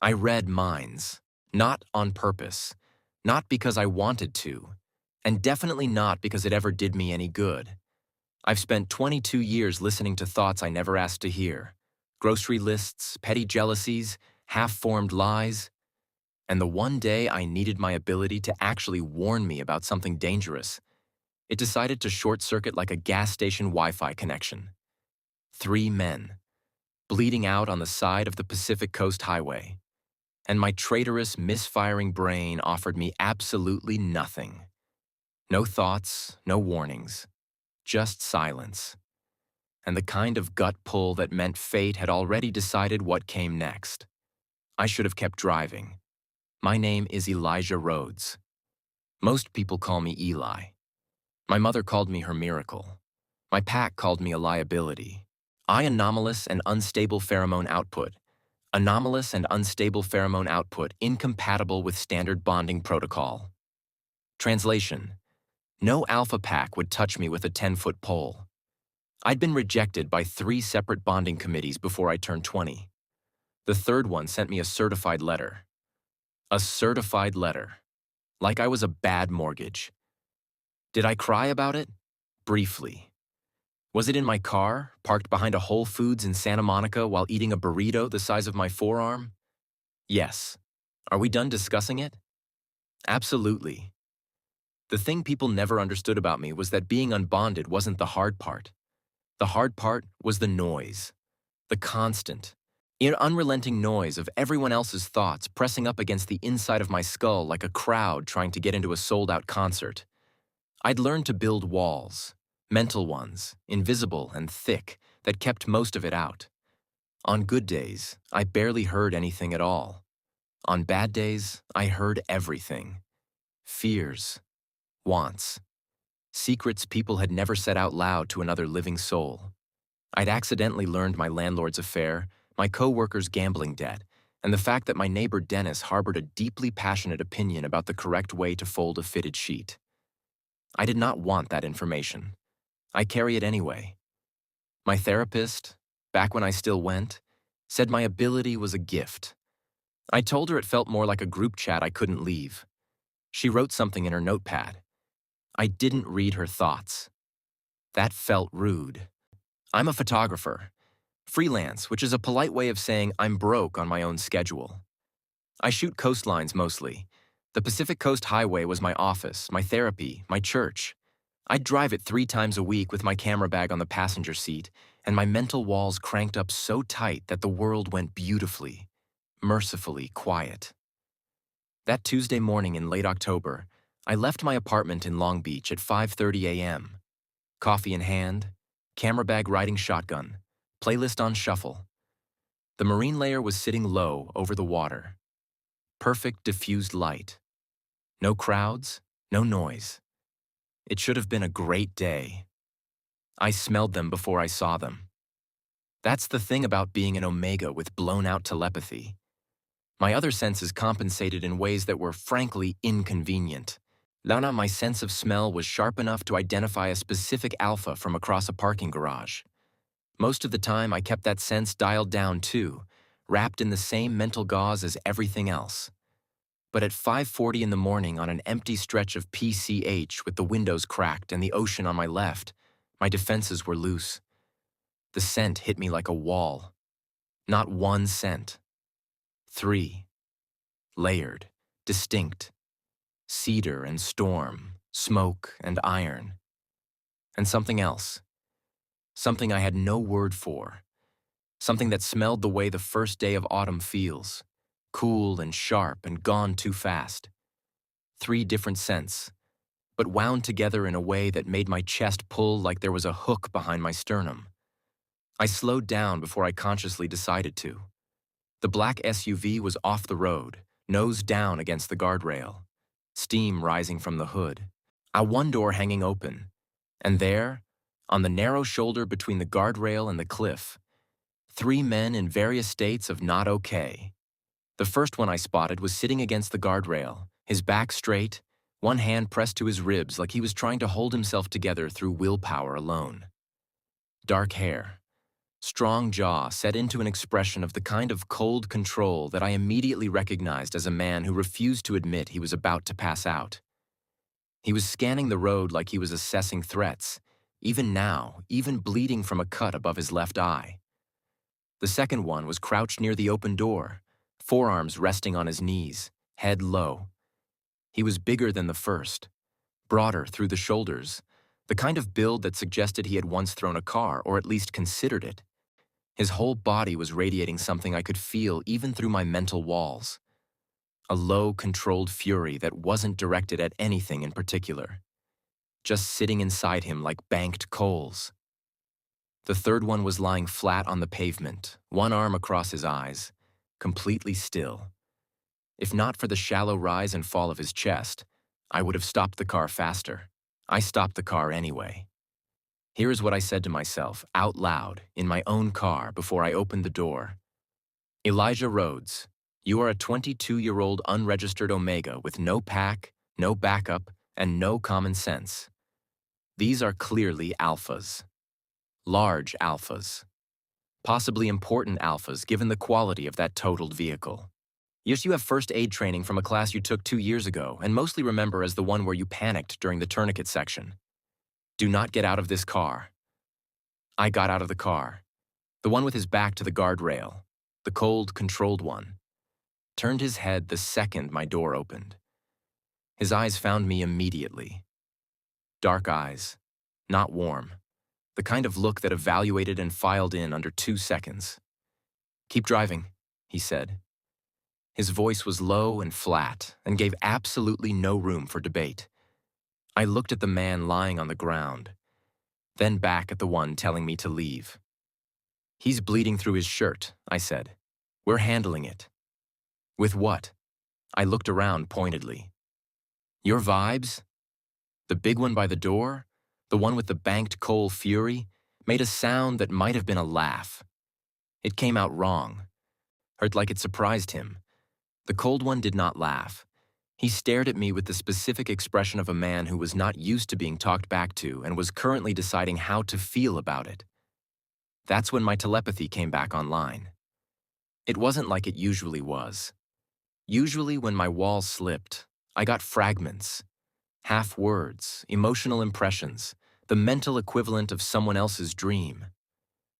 I read minds, not on purpose, not because I wanted to, and definitely not because it ever did me any good. I've spent 22 years listening to thoughts I never asked to hear, grocery lists, petty jealousies, half-formed lies, and the one day I needed my ability to actually warn me about something dangerous, it decided to short-circuit like a gas station Wi-Fi connection. 3 men, bleeding out on the side of the Pacific Coast Highway, and my traitorous, misfiring brain offered me absolutely nothing. No thoughts, no warnings, just silence. And the kind of gut pull that meant fate had already decided what came next. I should have kept driving. My name is Elijah Rhodes. Most people call me Eli. My mother called me her miracle. My pack called me a liability. Anomalous and unstable pheromone output. Anomalous and unstable pheromone output incompatible with standard bonding protocol. Translation: no alpha pack would touch me with a 10-foot pole. I'd been rejected by 3 separate bonding committees before I turned 20. The third one sent me a certified letter. A certified letter. Like I was a bad mortgage. Did I cry about it? Briefly. Was it in my car, parked behind a Whole Foods in Santa Monica while eating a burrito the size of my forearm? Yes. Are we done discussing it? Absolutely. The thing people never understood about me was that being unbonded wasn't the hard part. The hard part was the noise. The constant, unrelenting noise of everyone else's thoughts pressing up against the inside of my skull like a crowd trying to get into a sold-out concert. I'd learned to build walls, mental ones, invisible and thick, that kept most of it out. On good days, I barely heard anything at all. On bad days, I heard everything. Fears, wants, secrets people had never said out loud to another living soul. I'd accidentally learned my landlord's affair, my co-worker's gambling debt, and the fact that my neighbor Dennis harbored a deeply passionate opinion about the correct way to fold a fitted sheet. I did not want that information. I carry it anyway. My therapist, back when I still went, said my ability was a gift. I told her it felt more like a group chat I couldn't leave. She wrote something in her notepad. I didn't read her thoughts. That felt rude. I'm a photographer. Freelance, which is a polite way of saying I'm broke on my own schedule. I shoot coastlines mostly. The Pacific Coast Highway was my office, my therapy, my church. I'd drive it 3 times a week with my camera bag on the passenger seat, and my mental walls cranked up so tight that the world went beautifully, mercifully quiet. That Tuesday morning in late October, I left my apartment in Long Beach at 5:30 a.m. Coffee in hand, camera bag riding shotgun, playlist on shuffle. The marine layer was sitting low over the water. Perfect diffused light. No crowds, no noise. It should have been a great day. I smelled them before I saw them. That's the thing about being an Omega with blown-out telepathy. My other senses compensated in ways that were frankly inconvenient. Lana, my sense of smell was sharp enough to identify a specific alpha from across a parking garage. Most of the time, I kept that sense dialed down too, wrapped in the same mental gauze as everything else. But at 5:40 in the morning on an empty stretch of PCH with the windows cracked and the ocean on my left, my defenses were loose. The scent hit me like a wall. Not one scent. 3. Layered, distinct. Cedar and storm, smoke and iron. And something else. Something I had no word for. Something that smelled the way the first day of autumn feels. Cool and sharp and gone too fast. 3 different scents, but wound together in a way that made my chest pull like there was a hook behind my sternum. I slowed down before I consciously decided to. The black SUV was off the road, nose down against the guardrail, steam rising from the hood, one door hanging open, and there, on the narrow shoulder between the guardrail and the cliff, 3 men in various states of not okay. The first one I spotted was sitting against the guardrail, his back straight, one hand pressed to his ribs like he was trying to hold himself together through willpower alone. Dark hair, strong jaw set into an expression of the kind of cold control that I immediately recognized as a man who refused to admit he was about to pass out. He was scanning the road like he was assessing threats, even now, even bleeding from a cut above his left eye. The second one was crouched near the open door, forearms resting on his knees, head low. He was bigger than the first, broader through the shoulders, the kind of build that suggested he had once thrown a car, or at least considered it. His whole body was radiating something I could feel even through my mental walls. A low, controlled fury that wasn't directed at anything in particular, just sitting inside him like banked coals. The third one was lying flat on the pavement, one arm across his eyes, completely still. If not for the shallow rise and fall of his chest, I would have stopped the car faster. I stopped the car anyway. Here is what I said to myself, out loud, in my own car before I opened the door. Elijah Rhodes, you are a 22-year-old unregistered Omega with no pack, no backup, and no common sense. These are clearly alphas. Large alphas. Possibly important alphas given the quality of that totaled vehicle. Yes, you have first aid training from a class you took 2 years ago and mostly remember as the one where you panicked during the tourniquet section. Do not get out of this car. I got out of the car. The one with his back to the guardrail. The cold, controlled one. Turned his head the second my door opened. His eyes found me immediately. Dark eyes. Not warm. The kind of look that evaluated and filed in under 2 seconds. Keep driving, he said. His voice was low and flat and gave absolutely no room for debate. I looked at the man lying on the ground, then back at the one telling me to leave. He's bleeding through his shirt, I said. We're handling it. With what? I looked around pointedly. Your vibes? The big one by the door, the one with the banked coal fury, made a sound that might have been a laugh. It came out wrong. Hurt like it surprised him. The cold one did not laugh. He stared at me with the specific expression of a man who was not used to being talked back to and was currently deciding how to feel about it. That's when my telepathy came back online. It wasn't like it usually was. Usually when my wall slipped, I got fragments, half words, emotional impressions, the mental equivalent of someone else's dream.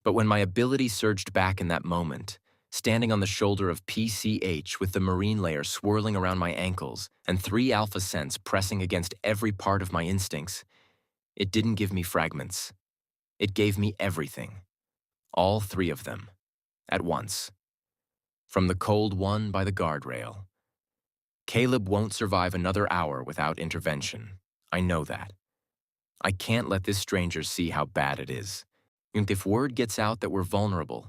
But when my ability surged back in that moment, standing on the shoulder of PCH with the marine layer swirling around my ankles and 3 alpha cents pressing against every part of my instincts, it didn't give me fragments. It gave me everything. All 3 of them. At once. From the cold one by the guardrail. Caleb won't survive another hour without intervention. I know that. I can't let this stranger see how bad it is. And if word gets out that we're vulnerable,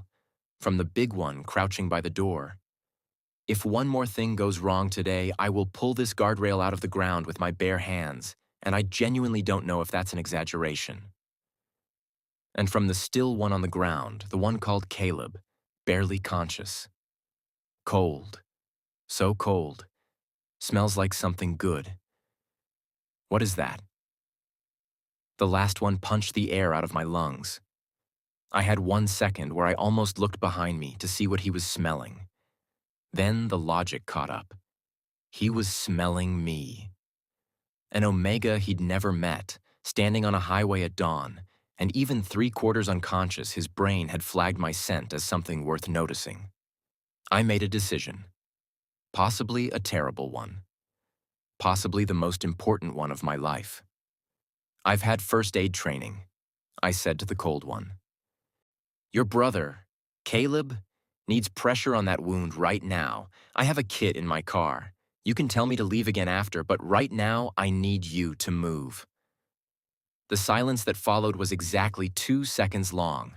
from the big one crouching by the door, if one more thing goes wrong today, I will pull this guardrail out of the ground with my bare hands, and I genuinely don't know if that's an exaggeration. And from the still one on the ground, the one called Caleb, barely conscious. Cold. So cold. Smells like something good. What is that? The last one punched the air out of my lungs. I had 1 second where I almost looked behind me to see what he was smelling. Then the logic caught up. He was smelling me. An Omega he'd never met, standing on a highway at dawn, and even 3/4 unconscious, his brain had flagged my scent as something worth noticing. I made a decision. Possibly a terrible one. Possibly the most important one of my life. I've had first aid training, I said to the cold one. Your brother, Caleb, needs pressure on that wound right now. I have a kit in my car. You can tell me to leave again after, but right now I need you to move. The silence that followed was exactly 2 seconds long.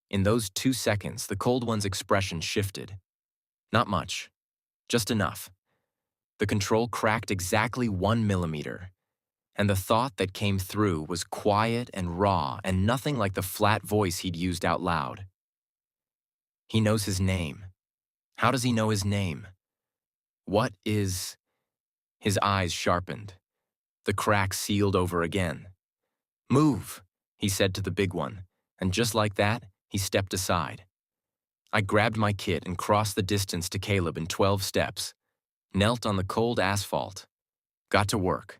In those 2 seconds, the cold one's expression shifted. Not much, just enough. The control cracked exactly 1 millimeter, and the thought that came through was quiet and raw and nothing like the flat voice he'd used out loud. He knows his name. How does he know his name? What is... His eyes sharpened. The crack sealed over again. Move, he said to the big one, and just like that, He stepped aside. I grabbed my kit and crossed the distance to Caleb in 12 steps, knelt on the cold asphalt, got to work.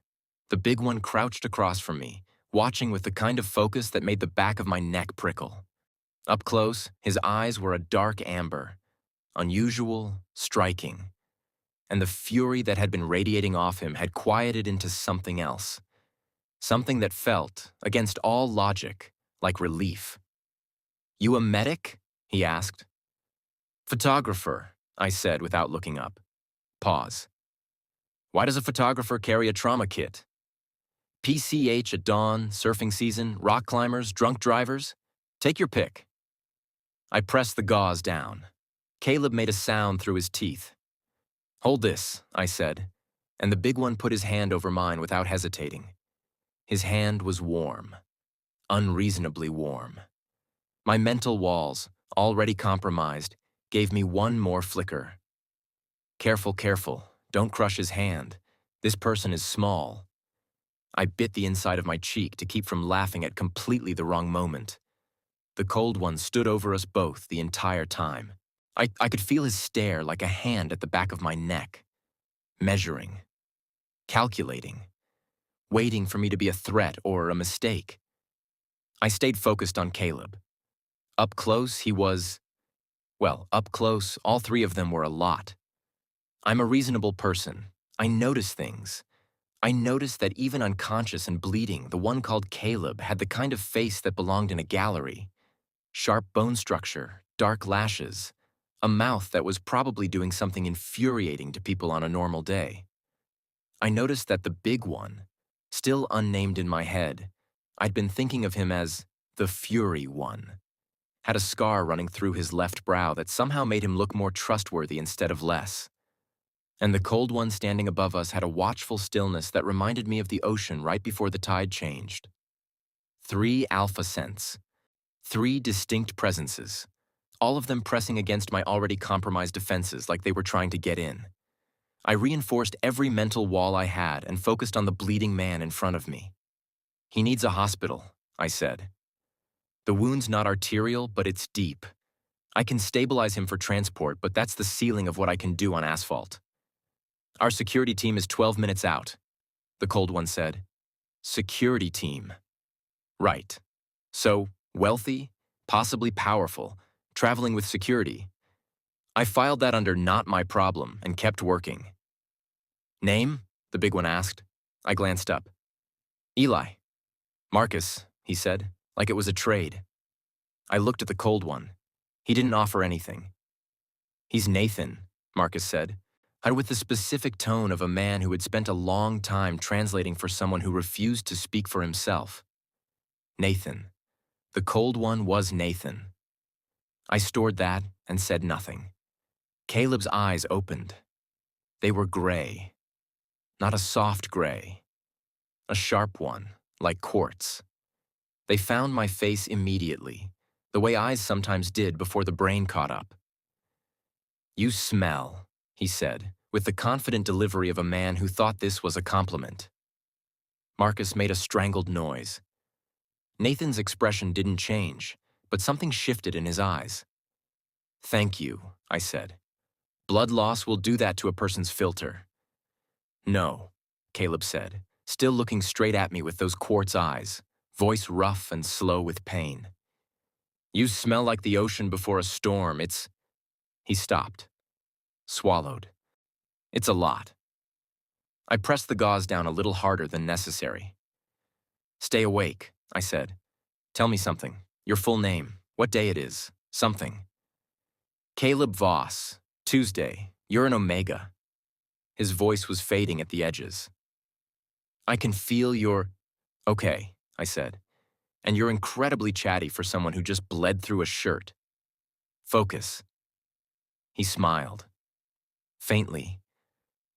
The big one crouched across from me, watching with the kind of focus that made the back of my neck prickle. Up close, his eyes were a dark amber, unusual, striking, and the fury that had been radiating off him had quieted into something else. Something that felt, against all logic, like relief. "You a medic?" he asked. "Photographer," I said without looking up. Pause. "Why does a photographer carry a trauma kit? PCH at dawn, surfing season, rock climbers, drunk drivers? Take your pick." I pressed the gauze down. Caleb made a sound through his teeth. "Hold this," I said, and the big one put his hand over mine without hesitating. His hand was warm, unreasonably warm. My mental walls, already compromised, gave me one more flicker. "Careful, careful, don't crush his hand. This person is small." I bit the inside of my cheek to keep from laughing at completely the wrong moment. The cold one stood over us both the entire time. I could feel his stare like a hand at the back of my neck, measuring, calculating, waiting for me to be a threat or a mistake. I stayed focused on Caleb. Up close, he was, well, up close, all three of them were a lot. I'm a reasonable person. I notice things. I noticed that even unconscious and bleeding, the one called Caleb had the kind of face that belonged in a gallery. Sharp bone structure, dark lashes, a mouth that was probably doing something infuriating to people on a normal day. I noticed that the big one, still unnamed in my head, I'd been thinking of him as the Fury One, had a scar running through his left brow that somehow made him look more trustworthy instead of less. And the cold one standing above us had a watchful stillness that reminded me of the ocean right before the tide changed. 3 alpha scents, 3 distinct presences, all of them pressing against my already compromised defenses like they were trying to get in. I reinforced every mental wall I had and focused on the bleeding man in front of me. "He needs a hospital," I said. "The wound's not arterial, but it's deep. I can stabilize him for transport, but that's the ceiling of what I can do on asphalt." "Our security team is 12 minutes out," the cold one said. Security team. Right. So, wealthy, possibly powerful, traveling with security. I filed that under not my problem and kept working. "Name?" the big one asked. I glanced up. "Eli." "Marcus," he said, like it was a trade. I looked at the cold one. He didn't offer anything. "He's Nathan," Marcus said, with the specific tone of a man who had spent a long time translating for someone who refused to speak for himself. Nathan. The cold one was Nathan. I stored that and said nothing. Caleb's eyes opened. They were gray. Not a soft gray. A sharp one, like quartz. They found my face immediately, the way eyes sometimes did before the brain caught up. "You smell," he said, with the confident delivery of a man who thought this was a compliment. Marcus made a strangled noise. Nathan's expression didn't change, but something shifted in his eyes. "Thank you," I said. "Blood loss will do that to a person's filter." "No," Caleb said, still looking straight at me with those quartz eyes, voice rough and slow with pain. "You smell like the ocean before a storm. It's—" He stopped. Swallowed. "It's a lot." I pressed the gauze down a little harder than necessary. "Stay awake," I said. "Tell me something. Your full name. What day it is. Something." "Caleb Voss. Tuesday. You're an Omega." His voice was fading at the edges. "I can feel your—" "Okay," I said. "And you're incredibly chatty for someone who just bled through a shirt. Focus." He smiled. Faintly.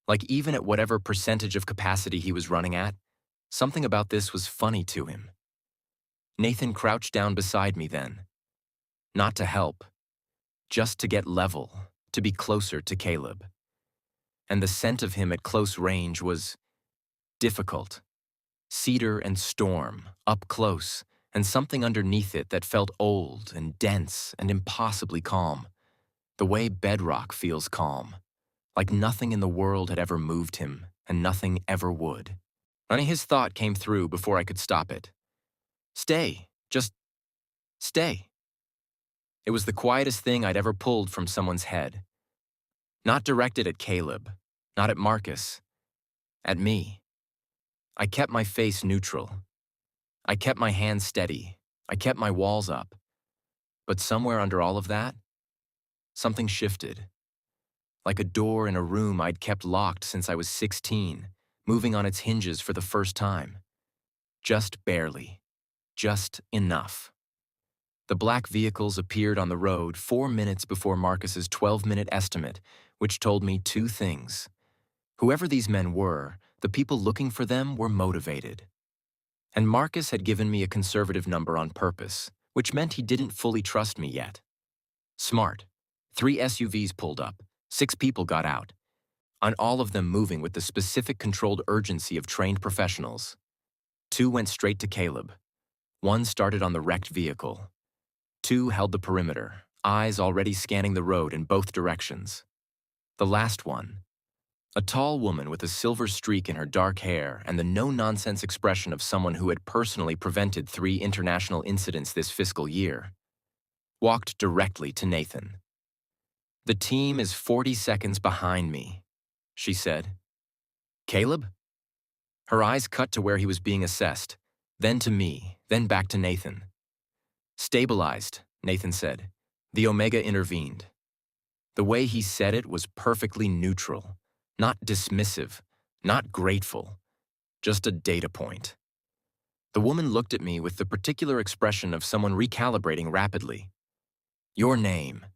Like even at whatever percentage of capacity he was running at, something about this was funny to him. Nathan crouched down beside me then. Not to help. Just to get level, to be closer to Caleb. And the scent of him at close range was difficult. Cedar and storm, up close, and something underneath it that felt old and dense and impossibly calm, the way bedrock feels calm, like nothing in the world had ever moved him and nothing ever would. Only his thought came through before I could stop it. Stay, just stay. It was the quietest thing I'd ever pulled from someone's head. Not directed at Caleb, not at Marcus, at me. I kept my face neutral. I kept my hands steady. I kept my walls up. But somewhere under all of that, something shifted. Like a door in a room I'd kept locked since I was 16, moving on its hinges for the first time. Just barely. Just enough. The black vehicles appeared on the road 4 minutes before Marcus's 12-minute estimate, which told me two things. Whoever these men were, the people looking for them were motivated. And Marcus had given me a conservative number on purpose, which meant he didn't fully trust me yet. Smart. 3 SUVs pulled up, 6 people got out, on all of them moving with the specific controlled urgency of trained professionals. 2 went straight to Caleb. 1 started on the wrecked vehicle. 2 held the perimeter, eyes already scanning the road in both directions. The last one, a tall woman with a silver streak in her dark hair and the no-nonsense expression of someone who had personally prevented 3 international incidents this fiscal year, walked directly to Nathan. "The team is 40 seconds behind me," she said. "Caleb?" Her eyes cut to where he was being assessed, then to me, then back to Nathan. "Stabilized," Nathan said. The Omega intervened. The way he said it was perfectly neutral, not dismissive, not grateful, just a data point. The woman looked at me with the particular expression of someone recalibrating rapidly. "Your name,"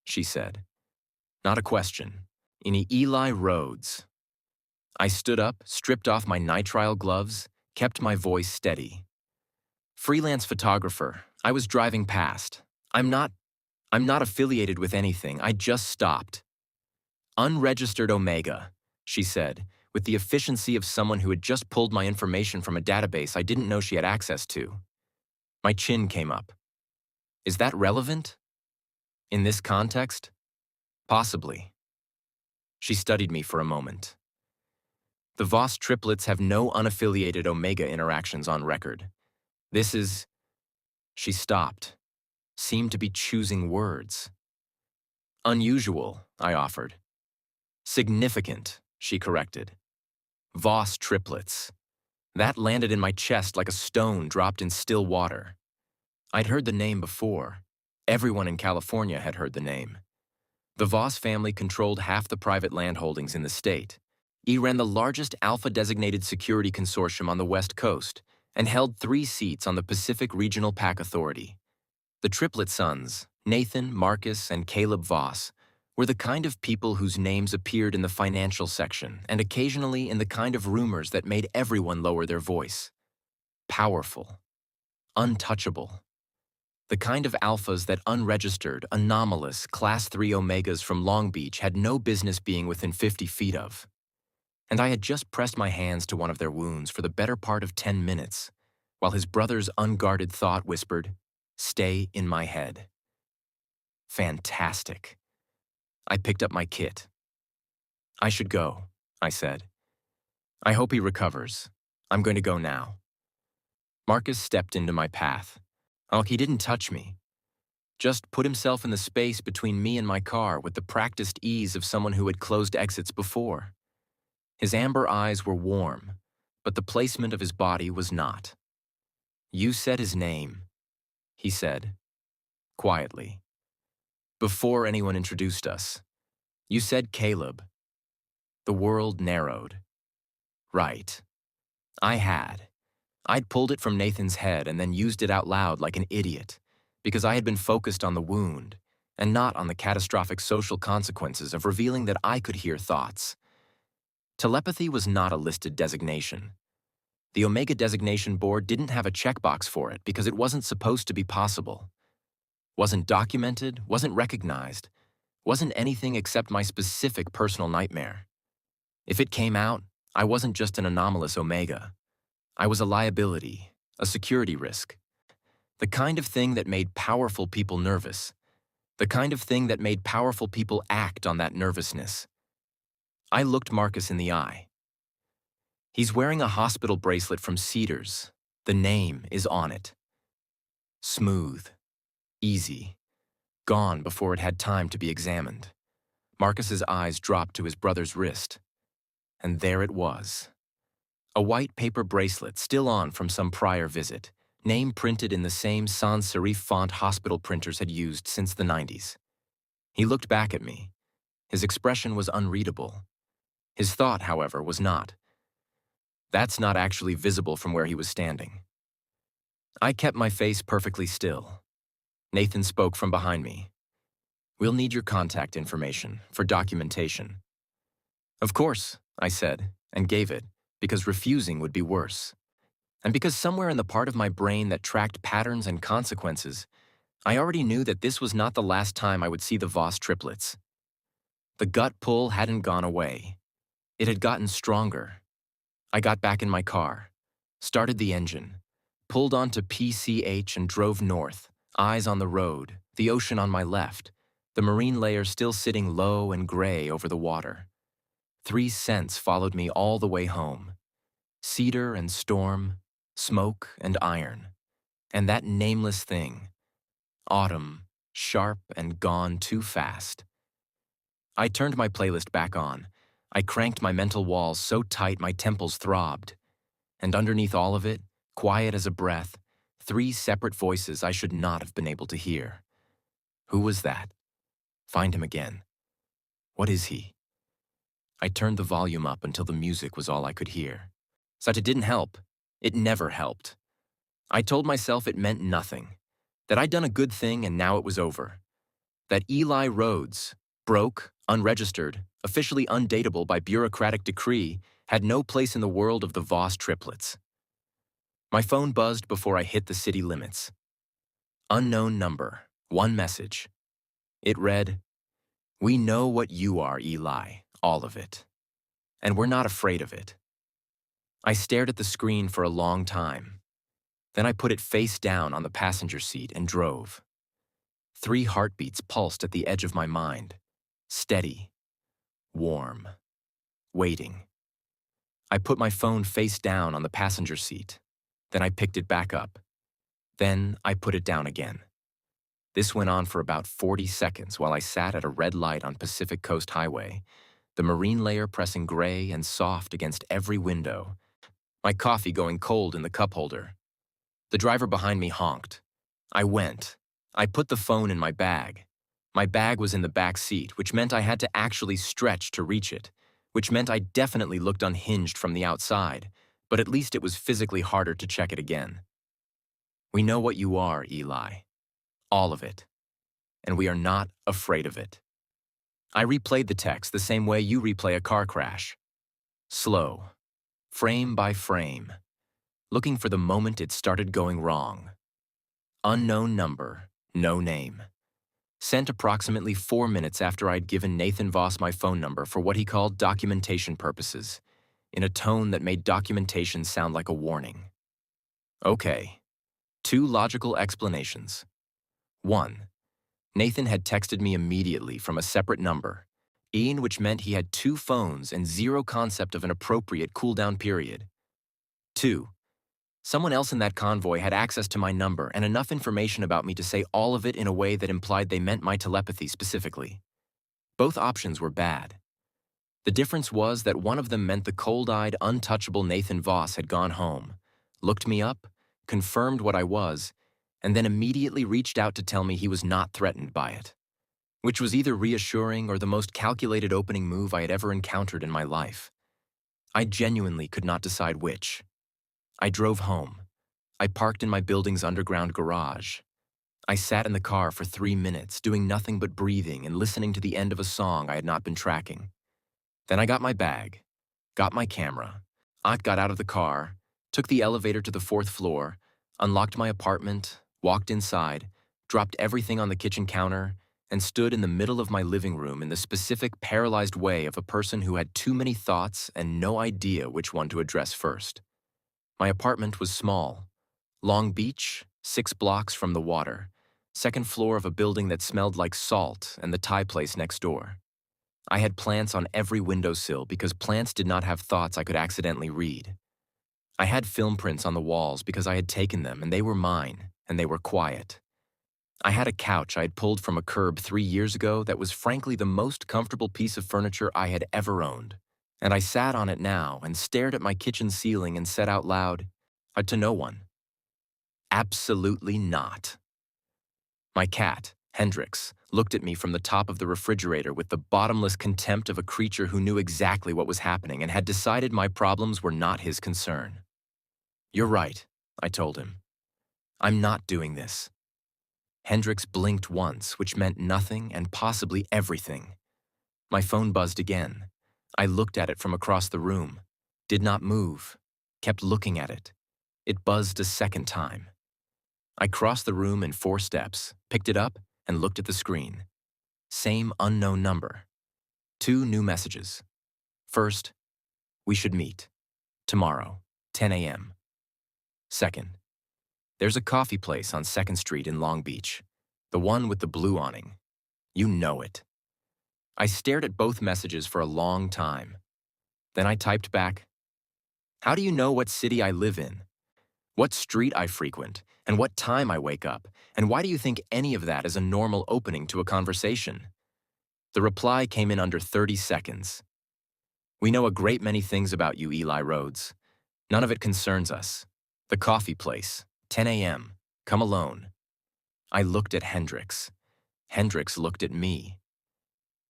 she said. Not a question. Eli Rhodes. I stood up, stripped off my nitrile gloves, kept my voice steady. "Freelance photographer. I was driving past. I'm not affiliated with anything. I just stopped." "Unregistered Omega," she said, with the efficiency of someone who had just pulled my information from a database I didn't know she had access to. My chin came up. "Is that relevant? In this context? Possibly." She studied me for a moment. "The Voss triplets have no unaffiliated Omega interactions on record. This is..." She stopped, seemed to be choosing words. "Unusual," I offered. "Significant," she corrected. "Voss triplets." That landed in my chest like a stone dropped in still water. I'd heard the name before. Everyone in California had heard the name. The Voss family controlled half the private land holdings in the state. He ran the largest alpha-designated security consortium on the West Coast and held 3 seats on the Pacific Regional PAC Authority. The triplet sons, Nathan, Marcus, and Caleb Voss, were the kind of people whose names appeared in the financial section and occasionally in the kind of rumors that made everyone lower their voice. Powerful. Untouchable. The kind of alphas that unregistered, anomalous, Class 3 Omegas from Long Beach had no business being within 50 feet of. And I had just pressed my hands to one of their wounds for the better part of 10 minutes, while his brother's unguarded thought whispered, "Stay in my head." Fantastic. I picked up my kit. "I should go," I said. "I hope he recovers. I'm going to go now." Marcus stepped into my path. Oh, he didn't touch me. Just put himself in the space between me and my car with the practiced ease of someone who had closed exits before. His amber eyes were warm, but the placement of his body was not. "You said his name," he said, quietly. "Before anyone introduced us. You said Caleb." The world narrowed. Right. I had. I'd pulled it from Nathan's head and then used it out loud like an idiot, because I had been focused on the wound and not on the catastrophic social consequences of revealing that I could hear thoughts. Telepathy was not a listed designation. The Omega Designation Board didn't have a checkbox for it because it wasn't supposed to be possible. Wasn't documented, wasn't recognized, wasn't anything except my specific personal nightmare. If it came out, I wasn't just an anomalous Omega. I was a liability, a security risk. The kind of thing that made powerful people nervous. The kind of thing that made powerful people act on that nervousness. I looked Marcus in the eye. He's wearing a hospital bracelet from Cedars. The name is on it. Smooth. Easy. Gone before it had time to be examined. Marcus's eyes dropped to his brother's wrist. And there it was. A white paper bracelet still on from some prior visit, name printed in the same sans serif font hospital printers had used since the 90s. He looked back at me. His expression was unreadable. His thought, however, was not. That's not actually visible from where he was standing. I kept my face perfectly still. Nathan spoke from behind me. We'll need your contact information for documentation. Of course, I said, and gave it, because refusing would be worse. And because somewhere in the part of my brain that tracked patterns and consequences, I already knew that this was not the last time I would see the Voss triplets. The gut pull hadn't gone away. It had gotten stronger. I got back in my car, started the engine, pulled onto PCH and drove north, eyes on the road, the ocean on my left, the marine layer still sitting low and gray over the water. 3 scents followed me all the way home. Cedar and storm, smoke and iron, and that nameless thing, autumn, sharp and gone too fast. I turned my playlist back on. I cranked my mental walls so tight my temples throbbed. And underneath all of it, quiet as a breath, 3 separate voices I should not have been able to hear. Who was that? Find him again. What is he? I turned the volume up until the music was all I could hear. Such it didn't help. It never helped. I told myself it meant nothing. That I'd done a good thing and now it was over. That Eli Rhodes, broke, unregistered, officially undateable by bureaucratic decree, had no place in the world of the Voss triplets. My phone buzzed before I hit the city limits. Unknown number, 1 message. It read, "We know what you are, Eli, all of it. And we're not afraid of it." I stared at the screen for a long time. Then I put it face down on the passenger seat and drove. 3 heartbeats pulsed at the edge of my mind. Steady. Warm. Waiting. I put my phone face down on the passenger seat. Then I picked it back up. Then I put it down again. This went on for about 40 seconds while I sat at a red light on Pacific Coast Highway, the marine layer pressing gray and soft against every window, my coffee going cold in the cup holder. The driver behind me honked. I went. I put the phone in my bag. My bag was in the back seat, which meant I had to actually stretch to reach it, which meant I definitely looked unhinged from the outside, but at least it was physically harder to check it again. We know what you are, Eli. All of it. And we are not afraid of it. I replayed the text the same way you replay a car crash. Slow. Frame by frame. Looking for the moment it started going wrong. Unknown number, no name. Sent approximately 4 minutes after I'd given Nathan Voss my phone number for what he called documentation purposes, in a tone that made documentation sound like a warning. Okay. 2 logical explanations. 1. Nathan had texted me immediately from a separate number, which meant he had 2 phones and 0 concept of an appropriate cooldown period. 2. Someone else in that convoy had access to my number and enough information about me to say all of it in a way that implied they meant my telepathy specifically. Both options were bad. The difference was that one of them meant the cold-eyed, untouchable Nathan Voss had gone home, looked me up, confirmed what I was, and then immediately reached out to tell me he was not threatened by it, which was either reassuring or the most calculated opening move I had ever encountered in my life. I genuinely could not decide which. I drove home. I parked in my building's underground garage. I sat in the car for 3 minutes, doing nothing but breathing and listening to the end of a song I had not been tracking. Then I got my bag, got my camera. I got out of the car, took the elevator to the 4th floor, unlocked my apartment, walked inside, dropped everything on the kitchen counter, and stood in the middle of my living room in the specific paralyzed way of a person who had too many thoughts and no idea which one to address first. My apartment was small. Long Beach, 6 blocks from the water, second floor of a building that smelled like salt and the Thai place next door. I had plants on every windowsill because plants did not have thoughts I could accidentally read. I had film prints on the walls because I had taken them and they were mine, and they were quiet. I had a couch I had pulled from a curb 3 years ago that was frankly the most comfortable piece of furniture I had ever owned. And I sat on it now and stared at my kitchen ceiling and said out loud, to no one, absolutely not. My cat, Hendrix, looked at me from the top of the refrigerator with the bottomless contempt of a creature who knew exactly what was happening and had decided my problems were not his concern. You're right, I told him. I'm not doing this. Hendrix blinked once, which meant nothing and possibly everything. My phone buzzed again. I looked at it from across the room, did not move, kept looking at it. It buzzed a second time. I crossed the room in 4 steps, picked it up, and looked at the screen. Same unknown number. 2 new messages. First, we should meet. Tomorrow, 10 a.m. Second, there's a coffee place on 2nd Street in Long Beach. The one with the blue awning. You know it. I stared at both messages for a long time. Then I typed back, how do you know what city I live in? What street I frequent, and what time I wake up, and why do you think any of that is a normal opening to a conversation? The reply came in under 30 seconds. We know a great many things about you, Eli Rhodes. None of it concerns us. The coffee place, 10 a.m., come alone. I looked at Hendrix. Hendrix looked at me.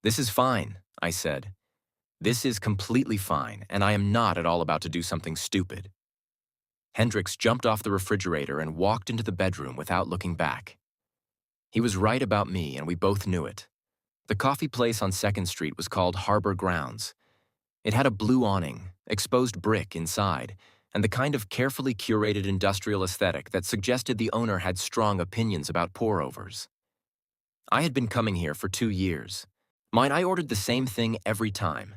This is fine, I said. This is completely fine, and I am not at all about to do something stupid. Hendrix jumped off the refrigerator and walked into the bedroom without looking back. He was right about me, and we both knew it. The coffee place on 2nd Street was called Harbor Grounds. It had a blue awning, exposed brick inside, and the kind of carefully curated industrial aesthetic that suggested the owner had strong opinions about pour-overs. I had been coming here for 2 years. I ordered the same thing every time.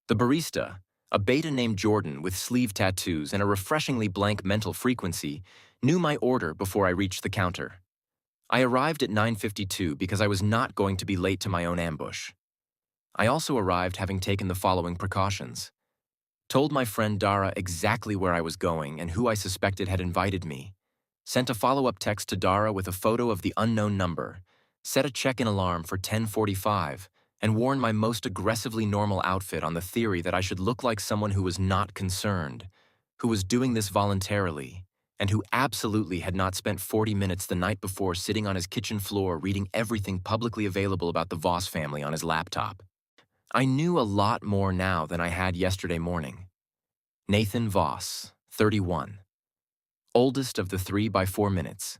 The barista, a beta named Jordan with sleeve tattoos and a refreshingly blank mental frequency, knew my order before I reached the counter. I arrived at 9:52 because I was not going to be late to my own ambush. I also arrived having taken the following precautions. Told my friend Dara exactly where I was going and who I suspected had invited me. Sent a follow-up text to Dara with a photo of the unknown number. Set a check-in alarm for 10:45. And worn my most aggressively normal outfit on the theory that I should look like someone who was not concerned, who was doing this voluntarily, and who absolutely had not spent 40 minutes the night before sitting on his kitchen floor reading everything publicly available about the Voss family on his laptop. I knew a lot more now than I had yesterday morning. Nathan Voss, 31. Oldest of the 3 by 4 minutes.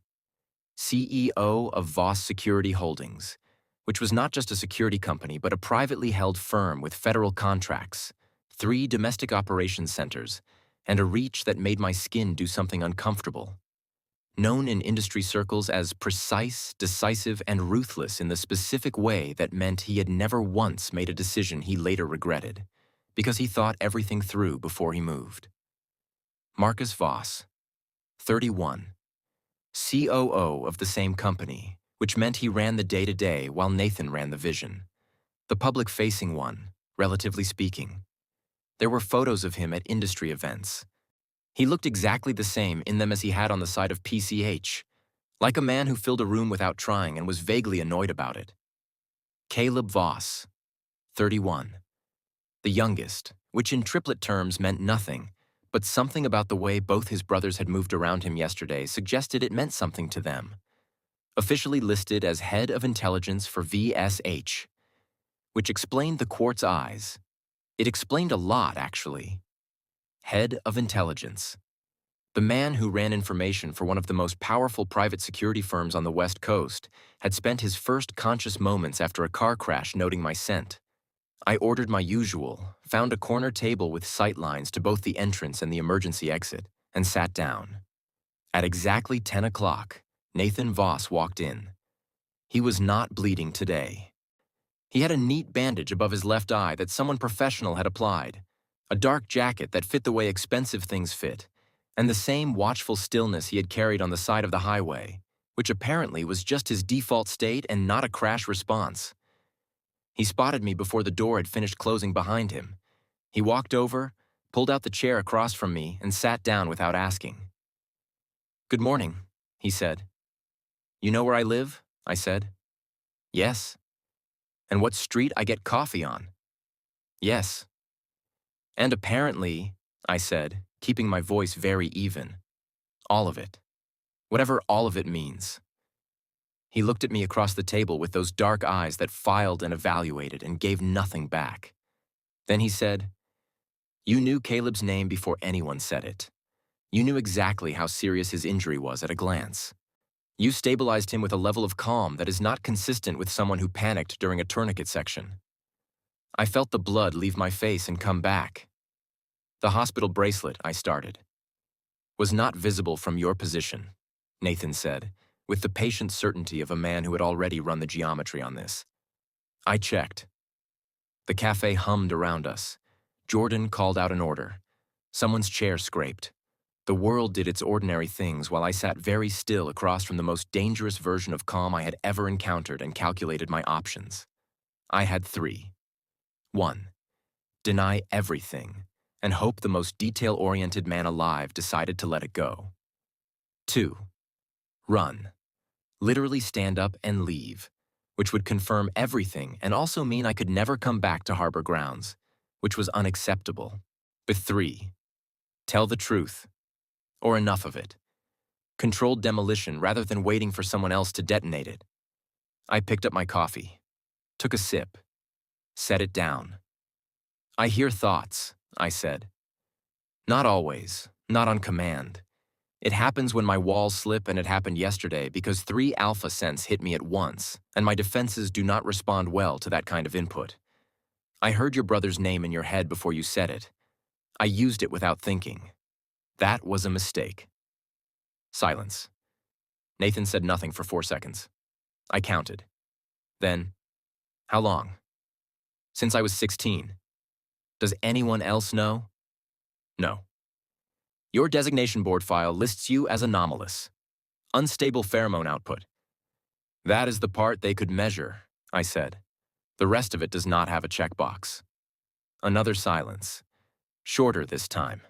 CEO of Voss Security Holdings, which was not just a security company but a privately held firm with federal contracts, 3 domestic operations centers, and a reach that made my skin do something uncomfortable. Known in industry circles as precise, decisive, and ruthless in the specific way that meant he had never once made a decision he later regretted, because he thought everything through before he moved. Marcus Voss, 31, COO of the same company, which meant he ran the day-to-day while Nathan ran the vision. The public-facing one, relatively speaking. There were photos of him at industry events. He looked exactly the same in them as he had on the side of PCH, like a man who filled a room without trying and was vaguely annoyed about it. Caleb Voss, 31. The youngest, which in triplet terms meant nothing, but something about the way both his brothers had moved around him yesterday suggested it meant something to them. Officially listed as Head of Intelligence for VSH, which explained the quartz eyes. It explained a lot, actually. Head of Intelligence. The man who ran information for one of the most powerful private security firms on the West Coast had spent his first conscious moments after a car crash noting my scent. I ordered my usual, found a corner table with sight lines to both the entrance and the emergency exit, and sat down. At exactly 10 o'clock, Nathan Voss walked in. He was not bleeding today. He had a neat bandage above his left eye that someone professional had applied, a dark jacket that fit the way expensive things fit, and the same watchful stillness he had carried on the side of the highway, which apparently was just his default state and not a crash response. He spotted me before the door had finished closing behind him. He walked over, pulled out the chair across from me, and sat down without asking. "Good morning," he said. "You know where I live?" I said. "Yes." "And what street I get coffee on?" "Yes." "And apparently," I said, keeping my voice very even, "all of it. Whatever all of it means." He looked at me across the table with those dark eyes that filed and evaluated and gave nothing back. Then he said, "You knew Caleb's name before anyone said it. You knew exactly how serious his injury was at a glance. You stabilized him with a level of calm that is not consistent with someone who panicked during a tourniquet section." I felt the blood leave my face and come back. "The hospital bracelet," I started, "was not visible from your position," Nathan said, with the patient certainty of a man who had already run the geometry on this. I checked. The cafe hummed around us. Jordan called out an order. Someone's chair scraped. The world did its ordinary things while I sat very still across from the most dangerous version of calm I had ever encountered and calculated my options. I had 3. 1. Deny everything and hope the most detail-oriented man alive decided to let it go. 2. Run. Literally stand up and leave, which would confirm everything and also mean I could never come back to Harbor Grounds, which was unacceptable. But 3. Tell the truth, or enough of it. Controlled demolition rather than waiting for someone else to detonate it. I picked up my coffee, took a sip, set it down. "I hear thoughts," I said. "Not always, not on command. It happens when my walls slip, and it happened yesterday because 3 alpha cents hit me at once, and my defenses do not respond well to that kind of input. I heard your brother's name in your head before you said it. I used it without thinking. That was a mistake." Silence. Nathan said nothing for 4 seconds. I counted. Then, "How long?" "Since I was 16. Does anyone else know?" "No." "Your designation board file lists you as anomalous. Unstable pheromone output." "That is the part they could measure," I said. "The rest of it does not have a checkbox." Another silence. Shorter this time.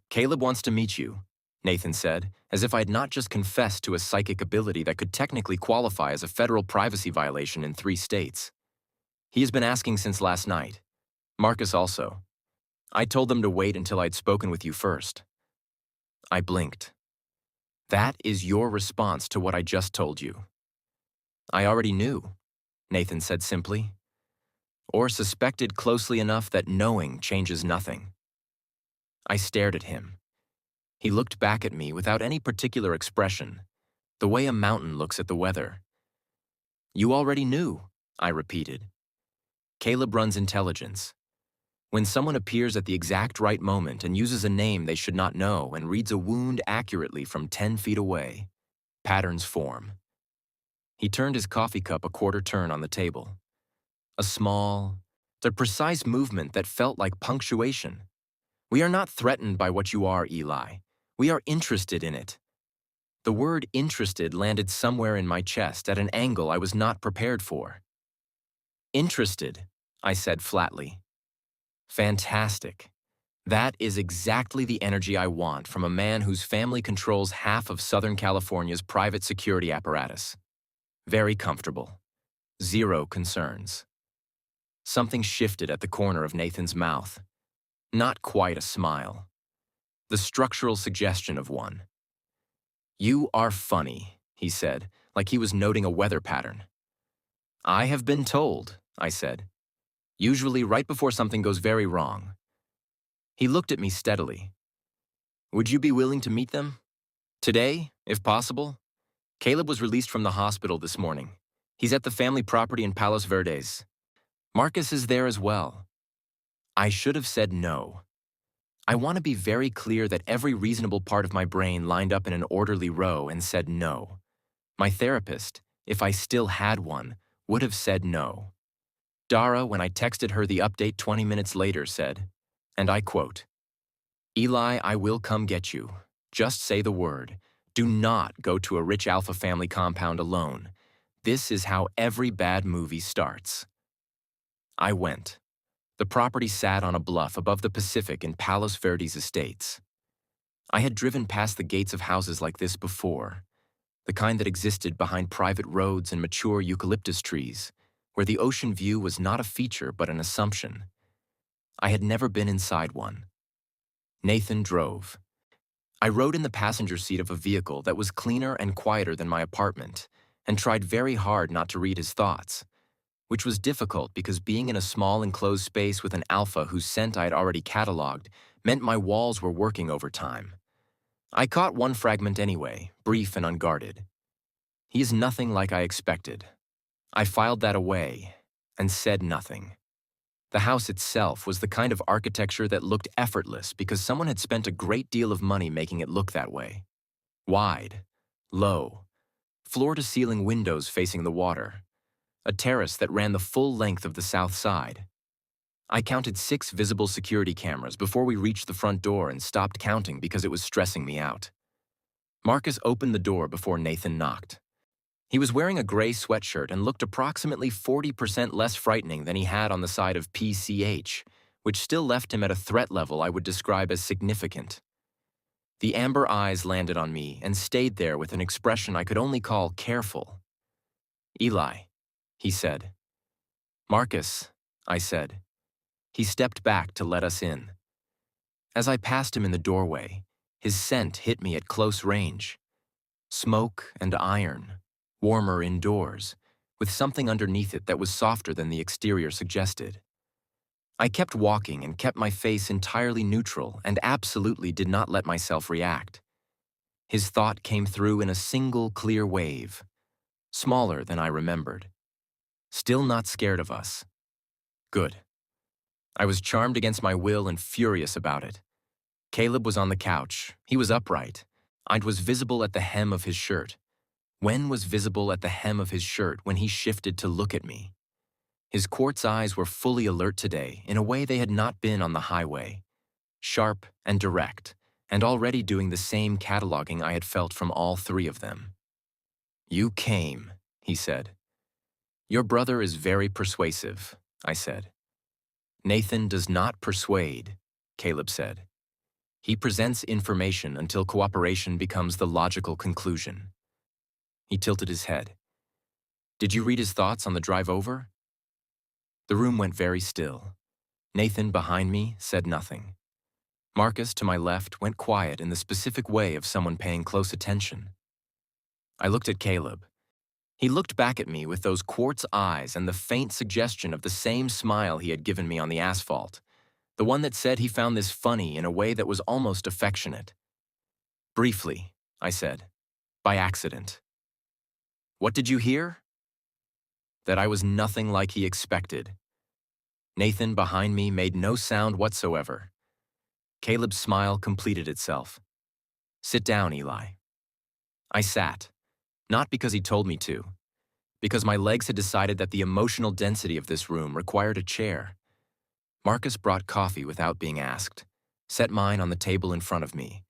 Caleb wants to meet you," Nathan said, as if I had not just confessed to a psychic ability that could technically qualify as a federal privacy violation in 3 states. "He has been asking since last night. Marcus also. I told them to wait until I'd spoken with you first." I blinked. "That is your response to what I just told you." "I already knew," Nathan said simply. "Or suspected closely enough that knowing changes nothing." I stared at him. He looked back at me without any particular expression, the way a mountain looks at the weather. "You already knew," I repeated. "Caleb runs intelligence. When someone appears at the exact right moment and uses a name they should not know and reads a wound accurately from 10 feet away, patterns form." He turned his coffee cup a quarter turn on the table. A small, the precise movement that felt like punctuation. "We are not threatened by what you are, Eli. We are interested in it." The word interested landed somewhere in my chest at an angle I was not prepared for. "Interested," I said flatly. "Fantastic. That is exactly the energy I want from a man whose family controls half of Southern California's private security apparatus. Very comfortable. 0 concerns." Something shifted at the corner of Nathan's mouth. Not quite a smile. The structural suggestion of one. "You are funny," he said, like he was noting a weather pattern. "I have been told," I said. "Usually right before something goes very wrong." He looked at me steadily. "Would you be willing to meet them? Today, if possible?" Caleb was released from the hospital this morning. He's at the family property in Palos Verdes. Marcus is there as well. I should have said no. I want to be very clear that every reasonable part of my brain lined up in an orderly row and said no. My therapist, if I still had one, would have said no. Dara, when I texted her the update 20 minutes later, said, and I quote, Eli, I will come get you. Just say the word. Do not go to a rich alpha family compound alone. This is how every bad movie starts. I went. The property sat on a bluff above the Pacific in Palos Verdes Estates. I had driven past the gates of houses like this before, the kind that existed behind private roads and mature eucalyptus trees, where the ocean view was not a feature but an assumption. I had never been inside one. Nathan drove. I rode in the passenger seat of a vehicle that was cleaner and quieter than my apartment, and tried very hard not to read his thoughts, which was difficult because being in a small enclosed space with an alpha whose scent I had already cataloged meant my walls were working overtime. I caught one fragment anyway, brief and unguarded. He is nothing like I expected. I filed that away and said nothing. The house itself was the kind of architecture that looked effortless because someone had spent a great deal of money making it look that way. Wide, low, floor-to-ceiling windows facing the water, a terrace that ran the full length of the south side. I counted 6 visible security cameras before we reached the front door and stopped counting because it was stressing me out. Marcus opened the door before Nathan knocked. He was wearing a gray sweatshirt and looked approximately 40% less frightening than he had on the side of PCH, which still left him at a threat level I would describe as significant. The amber eyes landed on me and stayed there with an expression I could only call careful. "Eli," he said. "Marcus," I said. He stepped back to let us in. As I passed him in the doorway, his scent hit me at close range. Smoke and iron, warmer indoors, with something underneath it that was softer than the exterior suggested. I kept walking and kept my face entirely neutral and absolutely did not let myself react. His thought came through in a single clear wave, smaller than I remembered. Still not scared of us. Good. I was charmed against my will and furious about it. Caleb was on the couch. He was upright. I was visible at the hem of his shirt. Wen was visible at the hem of his shirt when he shifted to look at me. His quartz eyes were fully alert today in a way they had not been on the highway. Sharp and direct, and already doing the same cataloging I had felt from all 3 of them. "You came," he said. "Your brother is very persuasive," I said. "Nathan does not persuade," Caleb said. "He presents information until cooperation becomes the logical conclusion." He tilted his head. "Did you read his thoughts on the drive over?" The room went very still. Nathan, behind me, said nothing. Marcus, to my left, went quiet in the specific way of someone paying close attention. I looked at Caleb. He looked back at me with those quartz eyes and the faint suggestion of the same smile he had given me on the asphalt, the one that said he found this funny in a way that was almost affectionate. "Briefly," I said, "by accident." "What did you hear?" That I was nothing like he expected. Nathan, behind me, made no sound whatsoever. Caleb's smile completed itself. "Sit down, Eli." I sat, not because he told me to, because my legs had decided that the emotional density of this room required a chair. Marcus brought coffee without being asked, set mine on the table in front of me,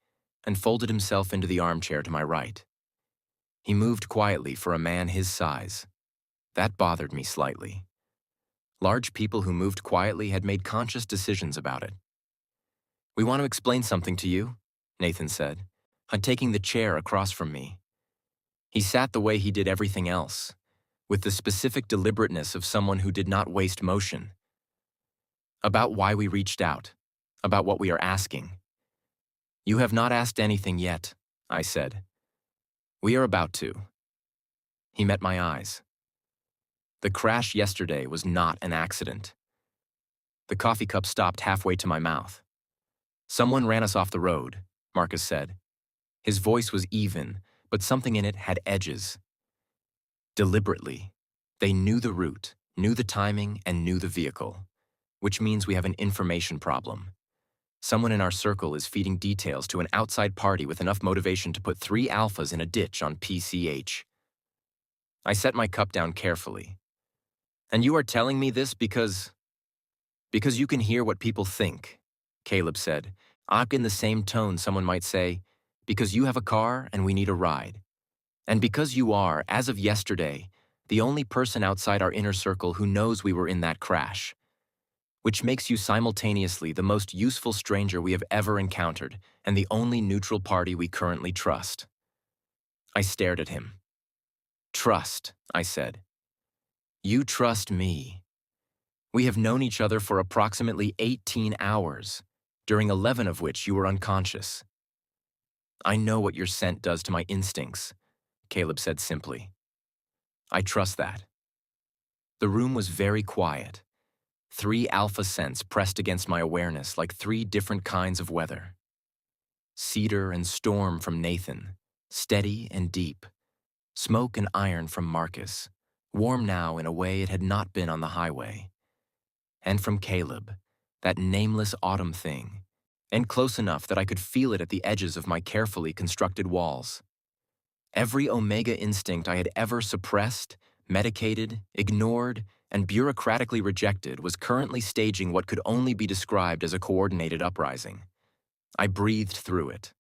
and folded himself into the armchair to my right. He moved quietly for a man his size. That bothered me slightly. Large people who moved quietly had made conscious decisions about it. "We want to explain something to you," Nathan said, taking the chair across from me. He sat the way he did everything else, with the specific deliberateness of someone who did not waste motion. "About why we reached out, about what we are asking." "You have not asked anything yet," I said. "We are about to." He met my eyes. The crash yesterday was not an accident. The coffee cup stopped halfway to my mouth. "Someone ran us off the road," Marcus said. His voice was even, but something in it had edges. "Deliberately. They knew the route, knew the timing, and knew the vehicle, which means we have an information problem. Someone in our circle is feeding details to an outside party with enough motivation to put 3 alphas in a ditch on PCH." I set my cup down carefully. "And you are telling me this because you can hear what people think," Caleb said. In the same tone, someone might say, because you have a car and we need a ride. And because you are, as of yesterday, the only person outside our inner circle who knows we were in that crash, which makes you simultaneously the most useful stranger we have ever encountered and the only neutral party we currently trust. I stared at him. Trust, I said. You trust me. We have known each other for approximately 18 hours, during 11 of which you were unconscious. I know what your scent does to my instincts, Caleb said simply. I trust that. The room was very quiet. 3 alpha scents pressed against my awareness like 3 different kinds of weather. Cedar and storm from Nathan, steady and deep. Smoke and iron from Marcus, warm now in a way it had not been on the highway. And from Caleb, that nameless autumn thing, and close enough that I could feel it at the edges of my carefully constructed walls. Every Omega instinct I had ever suppressed, medicated, ignored, and bureaucratically rejected was currently staging what could only be described as a coordinated uprising. I breathed through it.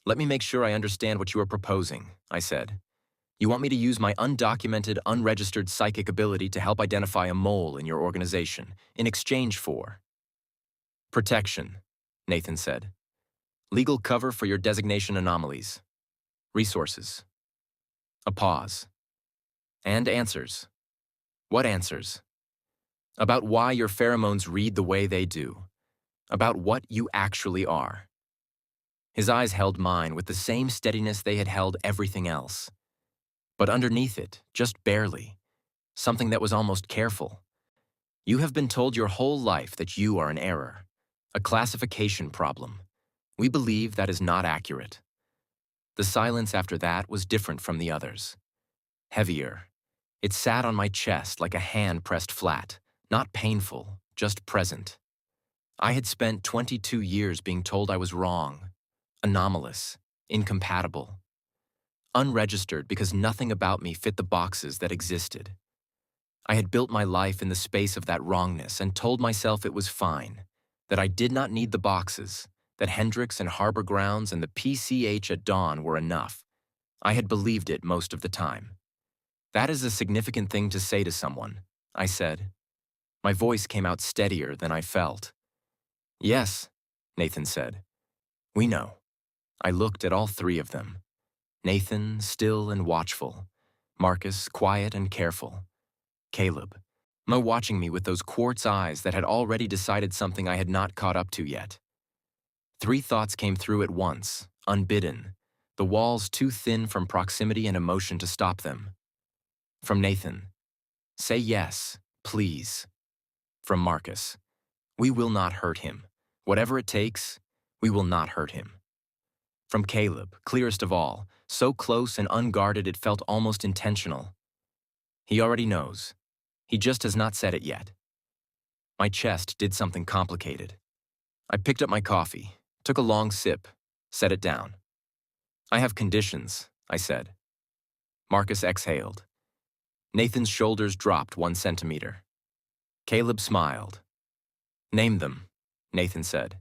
Let me make sure I understand what you are proposing, I said. You want me to use my undocumented, unregistered psychic ability to help identify a mole in your organization, in exchange for protection, Nathan said. Legal cover for your designation anomalies. Resources. A pause. And answers. What answers? About why your pheromones read the way they do. About what you actually are. His eyes held mine with the same steadiness they had held everything else. But underneath it, just barely, something that was almost careful. You have been told your whole life that you are an error, a classification problem. We believe that is not accurate. The silence after that was different from the others. Heavier. It sat on my chest like a hand pressed flat, not painful, just present. I had spent 22 years being told I was wrong, anomalous, incompatible. Unregistered because nothing about me fit the boxes that existed. I had built my life in the space of that wrongness and told myself it was fine, that I did not need the boxes, that Hendricks and Harbor Grounds and the PCH at dawn were enough. I had believed it most of the time. That is a significant thing to say to someone, I said. My voice came out steadier than I felt. Yes, Nathan said. We know. I looked at all 3 of them. Nathan, still and watchful. Marcus, quiet and careful. Caleb, watching me with those quartz eyes that had already decided something I had not caught up to yet. 3 thoughts came through at once, unbidden, the walls too thin from proximity and emotion to stop them. From Nathan, say yes, please. From Marcus, we will not hurt him. Whatever it takes, we will not hurt him. From Caleb, clearest of all, so close and unguarded it felt almost intentional. He already knows. He just has not said it yet. My chest did something complicated. I picked up my coffee, took a long sip, set it down. I have conditions, I said. Marcus exhaled. Nathan's shoulders dropped 1 centimeter. Caleb smiled. Name them, Nathan said.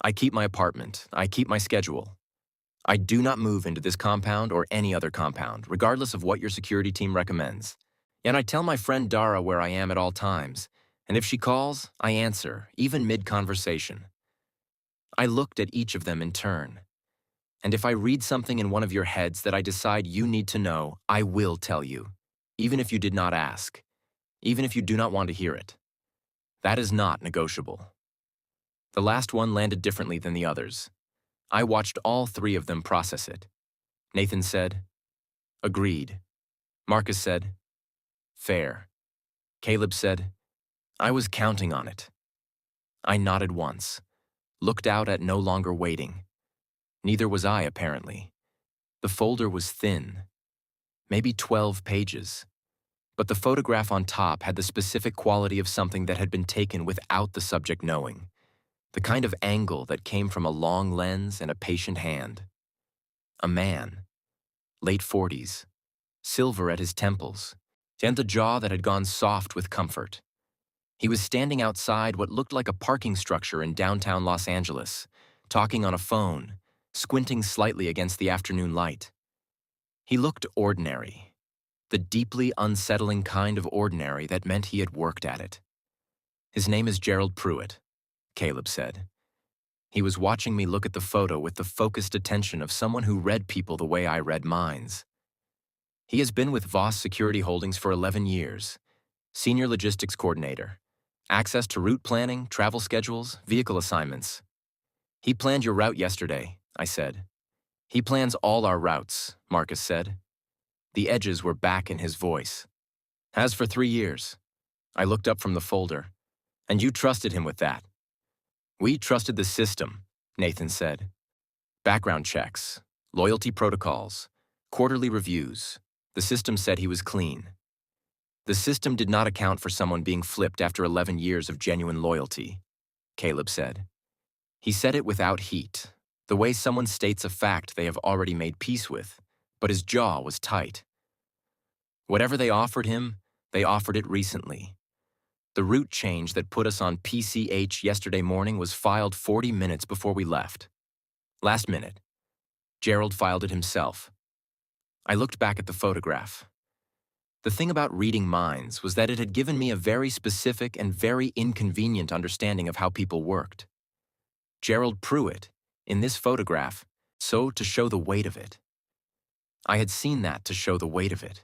I keep my apartment. I keep my schedule. I do not move into this compound or any other compound, regardless of what your security team recommends. And I tell my friend Dara where I am at all times, and if she calls, I answer, even mid-conversation. I looked at each of them in turn. And if I read something in one of your heads that I decide you need to know, I will tell you, even if you did not ask, even if you do not want to hear it. That is not negotiable. The last one landed differently than the others. I watched all 3 of them process it. Nathan said, agreed. Marcus said, fair. Caleb said, I was counting on it. I nodded once, looked out at no longer waiting. Neither was I, apparently. The folder was thin, maybe 12 pages. But the photograph on top had the specific quality of something that had been taken without the subject knowing. The kind of angle that came from a long lens and a patient hand. A man, late 40s, silver at his temples, and a jaw that had gone soft with comfort. He was standing outside what looked like a parking structure in downtown Los Angeles, talking on a phone, squinting slightly against the afternoon light. He looked ordinary, the deeply unsettling kind of ordinary that meant he had worked at it. His name is Gerald Pruitt, Caleb said. He was watching me look at the photo with the focused attention of someone who read people the way I read minds. He has been with Voss Security Holdings for 11 years, Senior Logistics Coordinator, access to route planning, travel schedules, vehicle assignments. He planned your route yesterday, I said. He plans all our routes, Marcus said. The edges were back in his voice. Has for 3 years. I looked up from the folder. And you trusted him with that. We trusted the system, Nathan said. Background checks, loyalty protocols, quarterly reviews. The system said he was clean. The system did not account for someone being flipped after 11 years of genuine loyalty, Caleb said. He said it without heat, the way someone states a fact they have already made peace with, but his jaw was tight. Whatever they offered him, they offered it recently. The route change that put us on PCH yesterday morning was filed 40 minutes before we left. Last minute. Gerald filed it himself. I looked back at the photograph. The thing about reading minds was that it had given me a very specific and very inconvenient understanding of how people worked. Gerald Pruitt, in this photograph, so to show the weight of it. I had seen that to show the weight of it.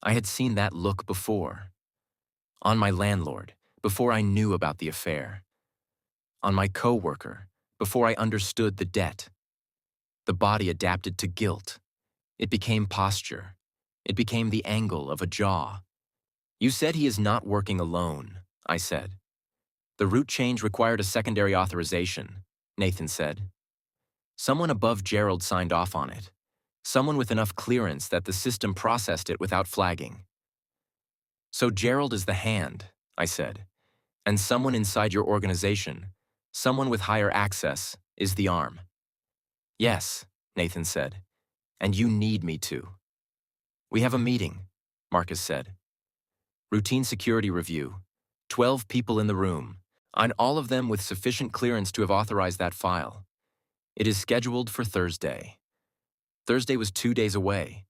I had seen that look before. On my landlord, before I knew about the affair. On my co-worker, before I understood the debt. The body adapted to guilt. It became posture. It became the angle of a jaw. You said he is not working alone, I said. The route change required a secondary authorization, Nathan said. Someone above Gerald signed off on it. Someone with enough clearance that the system processed it without flagging. So Gerald is the hand, I said, and someone inside your organization, someone with higher access, is the arm. Yes, Nathan said, and you need me to. We have a meeting, Marcus said. Routine security review. 12 people in the room, and all of them with sufficient clearance to have authorized that file. It is scheduled for Thursday. Thursday was 2 days away.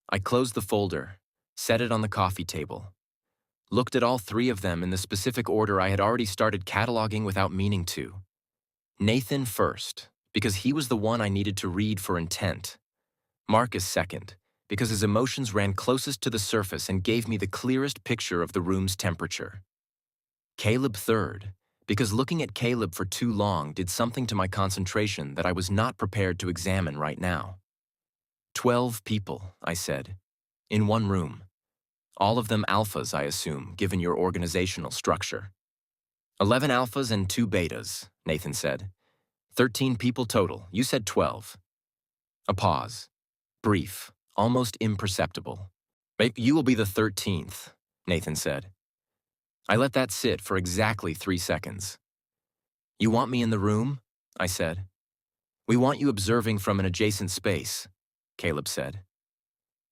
I closed the folder, set it on the coffee table. Looked at all 3 of them in the specific order I had already started cataloging without meaning to. Nathan first, because he was the one I needed to read for intent. Marcus second, because his emotions ran closest to the surface and gave me the clearest picture of the room's temperature. Caleb third, because looking at Caleb for too long did something to my concentration that I was not prepared to examine right now. 12 people, I said, in one room. All of them alphas, I assume, given your organizational structure. 11 alphas and 2 betas, Nathan said. 13 people total. You said 12. A pause. Brief, almost imperceptible. Maybe you will be the 13th, Nathan said. I let that sit for exactly 3 seconds. You want me in the room? I said. We want you observing from an adjacent space, Caleb said.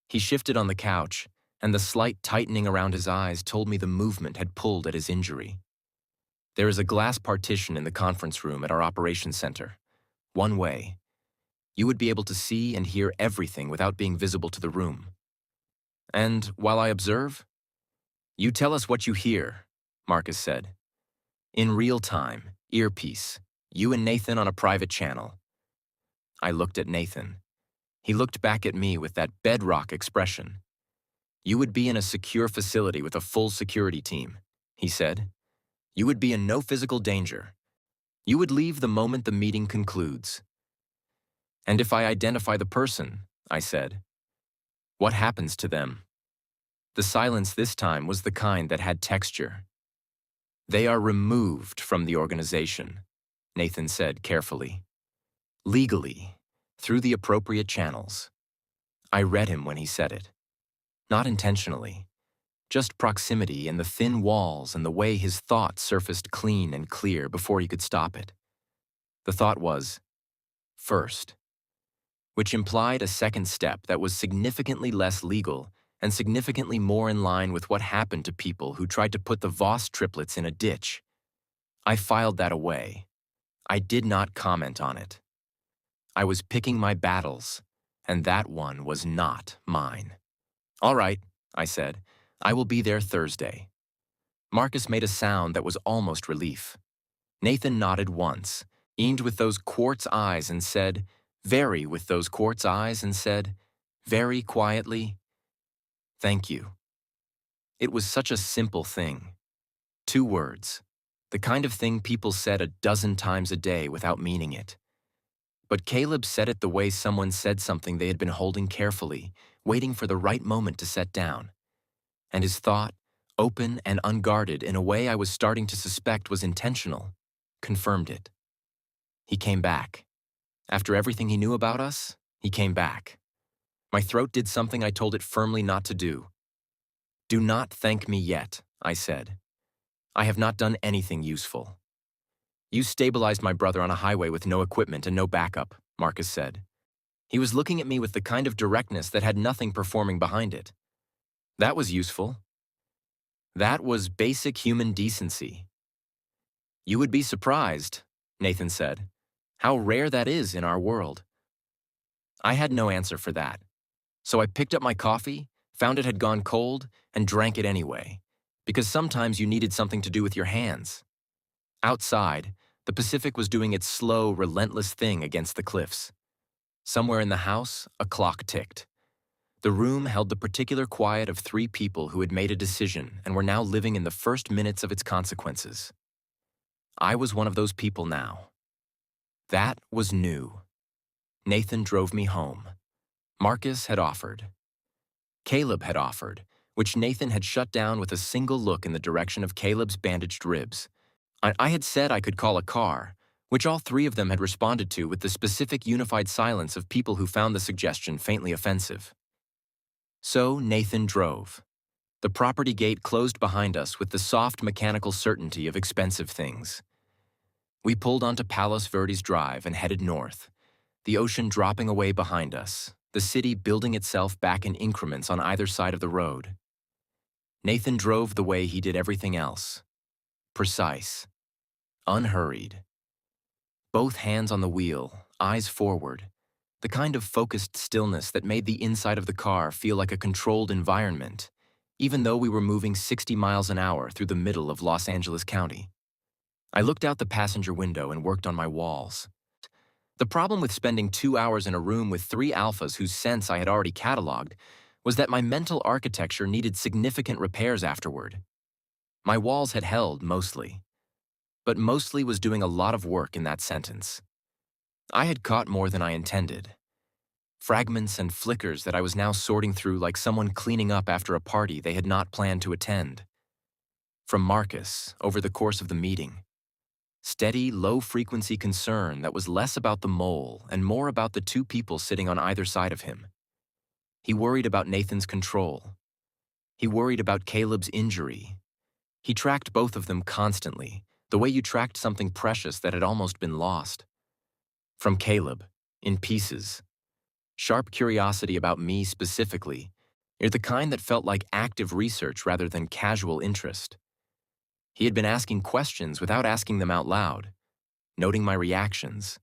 He shifted on the couch, and the slight tightening around his eyes told me the movement had pulled at his injury. There is a glass partition in the conference room at our operations center. One way. You would be able to see and hear everything without being visible to the room. And while I observe, you tell us what you hear, Marcus said. In real time, earpiece, you and Nathan on a private channel. I looked at Nathan. He looked back at me with that bedrock expression. You would be in a secure facility with a full security team, he said. You would be in no physical danger. You would leave the moment the meeting concludes. And if I identify the person, I said, what happens to them? The silence this time was the kind that had texture. They are removed from the organization, Nathan said carefully. Legally, through the appropriate channels. I read him when he said it. Not intentionally, just proximity and the thin walls and the way his thought surfaced clean and clear before he could stop it. The thought was, first, which implied a second step that was significantly less legal and significantly more in line with what happened to people who tried to put the Voss triplets in a ditch. I filed that away. I did not comment on it. I was picking my battles, and that one was not mine. All right, I said. I will be there Thursday. Marcus made a sound that was almost relief. Nathan nodded once, beamed with those quartz eyes and said, very with those quartz eyes and said, very quietly, thank you. It was such a simple thing. 2 words. The kind of thing people said a dozen times a day without meaning it. But Caleb said it the way someone said something they had been holding carefully, waiting for the right moment to set down. And his thought, open and unguarded in a way I was starting to suspect was intentional, confirmed it. He came back. After everything he knew about us, he came back. My throat did something I told it firmly not to do. Do not thank me yet, I said. I have not done anything useful. You stabilized my brother on a highway with no equipment and no backup, Marcus said. He was looking at me with the kind of directness that had nothing performing behind it. That was useful. That was basic human decency. You would be surprised, Nathan said, how rare that is in our world. I had no answer for that. So I picked up my coffee, found it had gone cold, and drank it anyway, because sometimes you needed something to do with your hands. Outside, the Pacific was doing its slow, relentless thing against the cliffs. Somewhere in the house, a clock ticked. The room held the particular quiet of 3 people who had made a decision and were now living in the first minutes of its consequences. I was one of those people now. That was new. Nathan drove me home. Marcus had offered. Caleb had offered, which Nathan had shut down with a single look in the direction of Caleb's bandaged ribs. I had said I could call a car, which all 3 of them had responded to with the specific unified silence of people who found the suggestion faintly offensive. So Nathan drove. The property gate closed behind us with the soft mechanical certainty of expensive things. We pulled onto Palos Verdes Drive and headed north, the ocean dropping away behind us, the city building itself back in increments on either side of the road. Nathan drove the way he did everything else. Precise. Unhurried. Both hands on the wheel, eyes forward, the kind of focused stillness that made the inside of the car feel like a controlled environment, even though we were moving 60 miles an hour through the middle of Los Angeles County. I looked out the passenger window and worked on my walls. The problem with spending 2 hours in a room with 3 alphas whose sense I had already cataloged was that my mental architecture needed significant repairs afterward. My walls had held mostly, but mostly was doing a lot of work in that sentence. I had caught more than I intended. Fragments and flickers that I was now sorting through like someone cleaning up after a party they had not planned to attend. From Marcus, over the course of the meeting. Steady, low-frequency concern that was less about the mole and more about the 2 people sitting on either side of him. He worried about Nathan's control. He worried about Caleb's injury. He tracked both of them constantly, the way you tracked something precious that had almost been lost. From Caleb, in pieces. Sharp curiosity about me specifically, the kind that felt like active research rather than casual interest. He had been asking questions without asking them out loud, noting my reactions,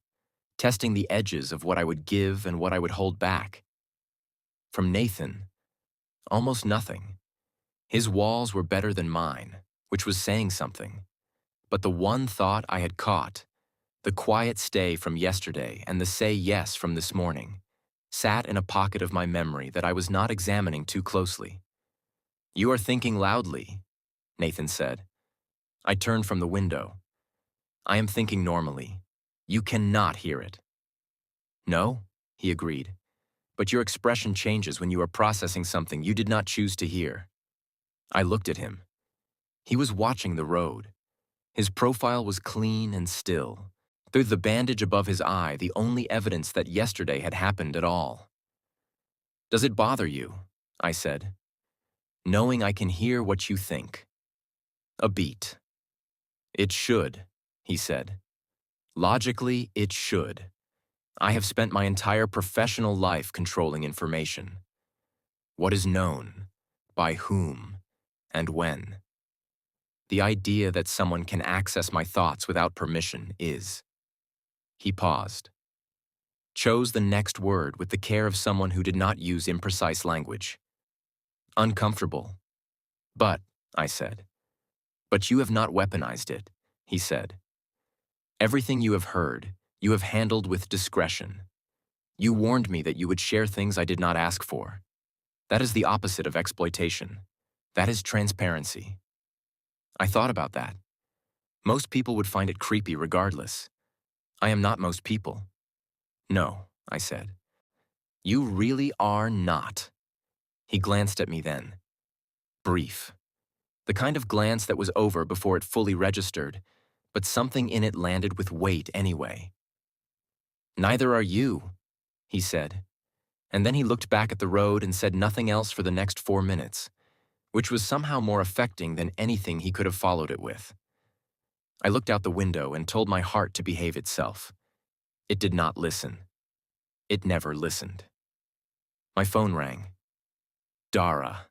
testing the edges of what I would give and what I would hold back. From Nathan, almost nothing. His walls were better than mine, which was saying something. But the one thought I had caught, the quiet stay from yesterday and the say yes from this morning, sat in a pocket of my memory that I was not examining too closely. You are thinking loudly, Nathan said. I turned from the window. I am thinking normally. You cannot hear it. No, he agreed. But your expression changes when you are processing something you did not choose to hear. I looked at him. He was watching the road. His profile was clean and still. Through the bandage above his eye, the only evidence that yesterday had happened at all. Does it bother you? I said. Knowing I can hear what you think. A beat. It should, he said. Logically, it should. I have spent my entire professional life controlling information. What is known, by whom, and when. The idea that someone can access my thoughts without permission is He paused, chose the next word with the care of someone who did not use imprecise language. Uncomfortable. But, I said. But you have not weaponized it, he said. Everything you have heard, you have handled with discretion. You warned me that you would share things I did not ask for. That is the opposite of exploitation. That is transparency. I thought about that. Most people would find it creepy regardless. I am not most people. No, I said. You really are not. He glanced at me then. Brief. The kind of glance that was over before it fully registered, but something in it landed with weight anyway. Neither are you, he said. And then he looked back at the road and said nothing else for the next 4 minutes, which was somehow more affecting than anything he could have followed it with. I looked out the window and told my heart to behave itself. It did not listen. It never listened. My phone rang. Dara.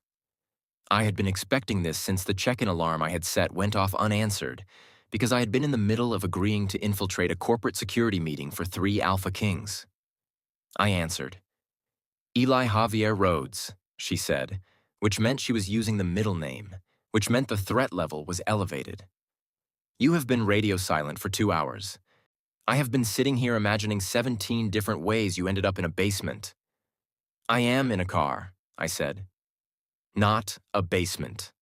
I had been expecting this since the check-in alarm I had set went off unanswered because I had been in the middle of agreeing to infiltrate a corporate security meeting for 3 Alpha Kings. I answered. Eli Javier Rhodes, she said, which meant she was using the middle name, which meant the threat level was elevated. You have been radio silent for 2 hours. I have been sitting here imagining 17 different ways you ended up in a basement. I am in a car, I said. Not a basement.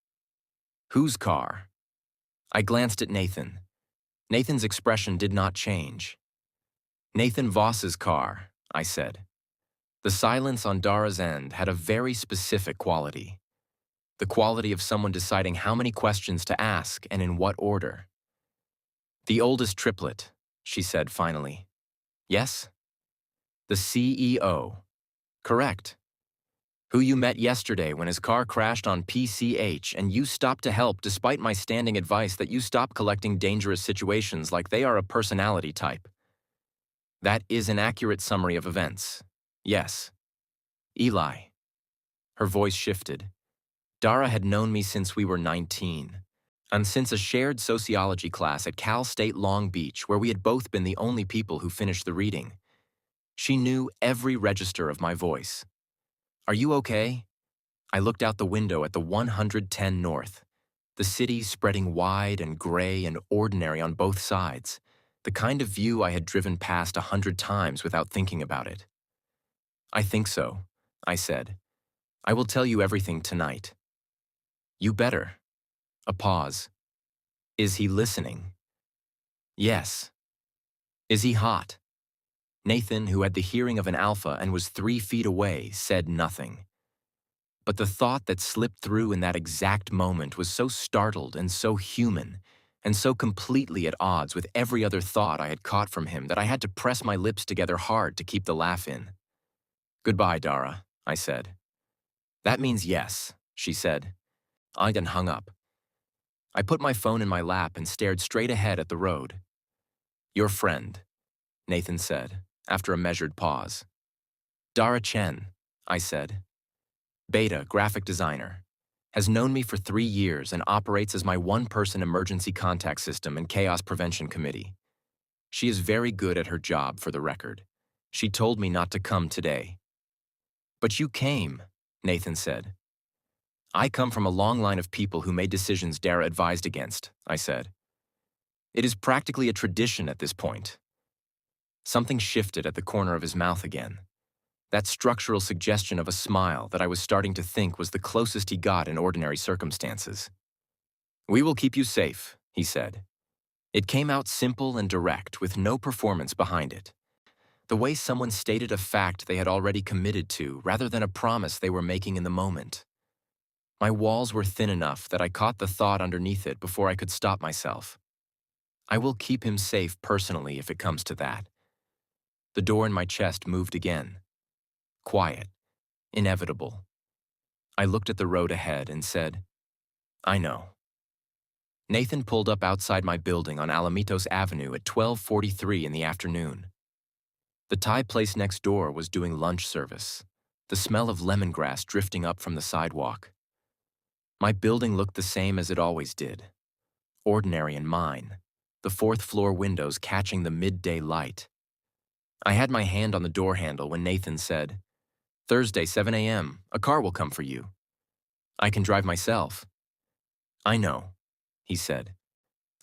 Whose car? I glanced at Nathan. Nathan's expression did not change. Nathan Voss's car, I said. The silence on Dara's end had a very specific quality. The quality of someone deciding how many questions to ask and in what order. The oldest triplet, she said finally. Yes? The CEO. Correct. Who you met yesterday when his car crashed on PCH and you stopped to help despite my standing advice that you stop collecting dangerous situations like they are a personality type. That is an accurate summary of events. Yes. Eli. Her voice shifted. Dara had known me since we were 19, and since a shared sociology class at Cal State Long Beach where we had both been the only people who finished the reading. She knew every register of my voice. Are you okay? I looked out the window at the 110 North, the city spreading wide and gray and ordinary on both sides, the kind of view I had driven past 100 times without thinking about it. I think so, I said. I will tell you everything tonight. You better. A pause. Is he listening? Yes. Is he hot? Nathan, who had the hearing of an alpha and was 3 feet away, said nothing. But the thought that slipped through in that exact moment was so startled and so human, and so completely at odds with every other thought I had caught from him that I had to press my lips together hard to keep the laugh in. Goodbye, Dara, I said. That means yes, she said. I then hung up. I put my phone in my lap and stared straight ahead at the road. Your friend, Nathan said, after a measured pause. Dara Chen, I said. Beta, graphic designer, has known me for 3 years and operates as my one-person emergency contact system and chaos prevention committee. She is very good at her job, for the record. She told me not to come today. But you came, Nathan said. I come from a long line of people who made decisions Dara advised against, I said. It is practically a tradition at this point. Something shifted at the corner of his mouth again. That structural suggestion of a smile that I was starting to think was the closest he got in ordinary circumstances. We will keep you safe, he said. It came out simple and direct, with no performance behind it. The way someone stated a fact they had already committed to, rather than a promise they were making in the moment. My walls were thin enough that I caught the thought underneath it before I could stop myself. I will keep him safe personally if it comes to that. The door in my chest moved again. Quiet. Inevitable. I looked at the road ahead and said, I know. Nathan pulled up outside my building on Alamitos Avenue at 12:43 in the afternoon. The Thai place next door was doing lunch service, the smell of lemongrass drifting up from the sidewalk. My building looked the same as it always did. Ordinary and mine, the 4th floor windows catching the midday light. I had my hand on the door handle when Nathan said, "Thursday, 7 a.m., a car will come for you. I can drive myself." "I know," he said.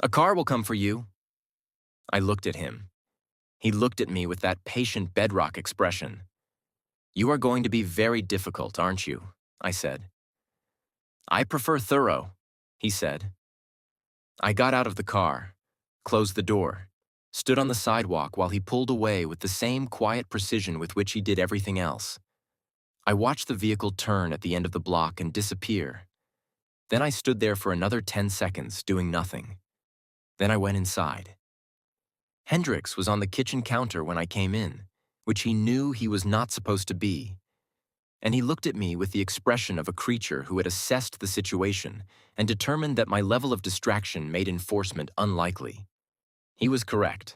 "A car will come for you." I looked at him. He looked at me with that patient bedrock expression. "You are going to be very difficult, aren't you?" I said. "I prefer thorough," he said. I got out of the car, closed the door, stood on the sidewalk while he pulled away with the same quiet precision with which he did everything else. I watched the vehicle turn at the end of the block and disappear. Then I stood there for another 10 seconds, doing nothing. Then I went inside. Hendrix was on the kitchen counter when I came in, which he knew he was not supposed to be. And he looked at me with the expression of a creature who had assessed the situation and determined that my level of distraction made enforcement unlikely. He was correct.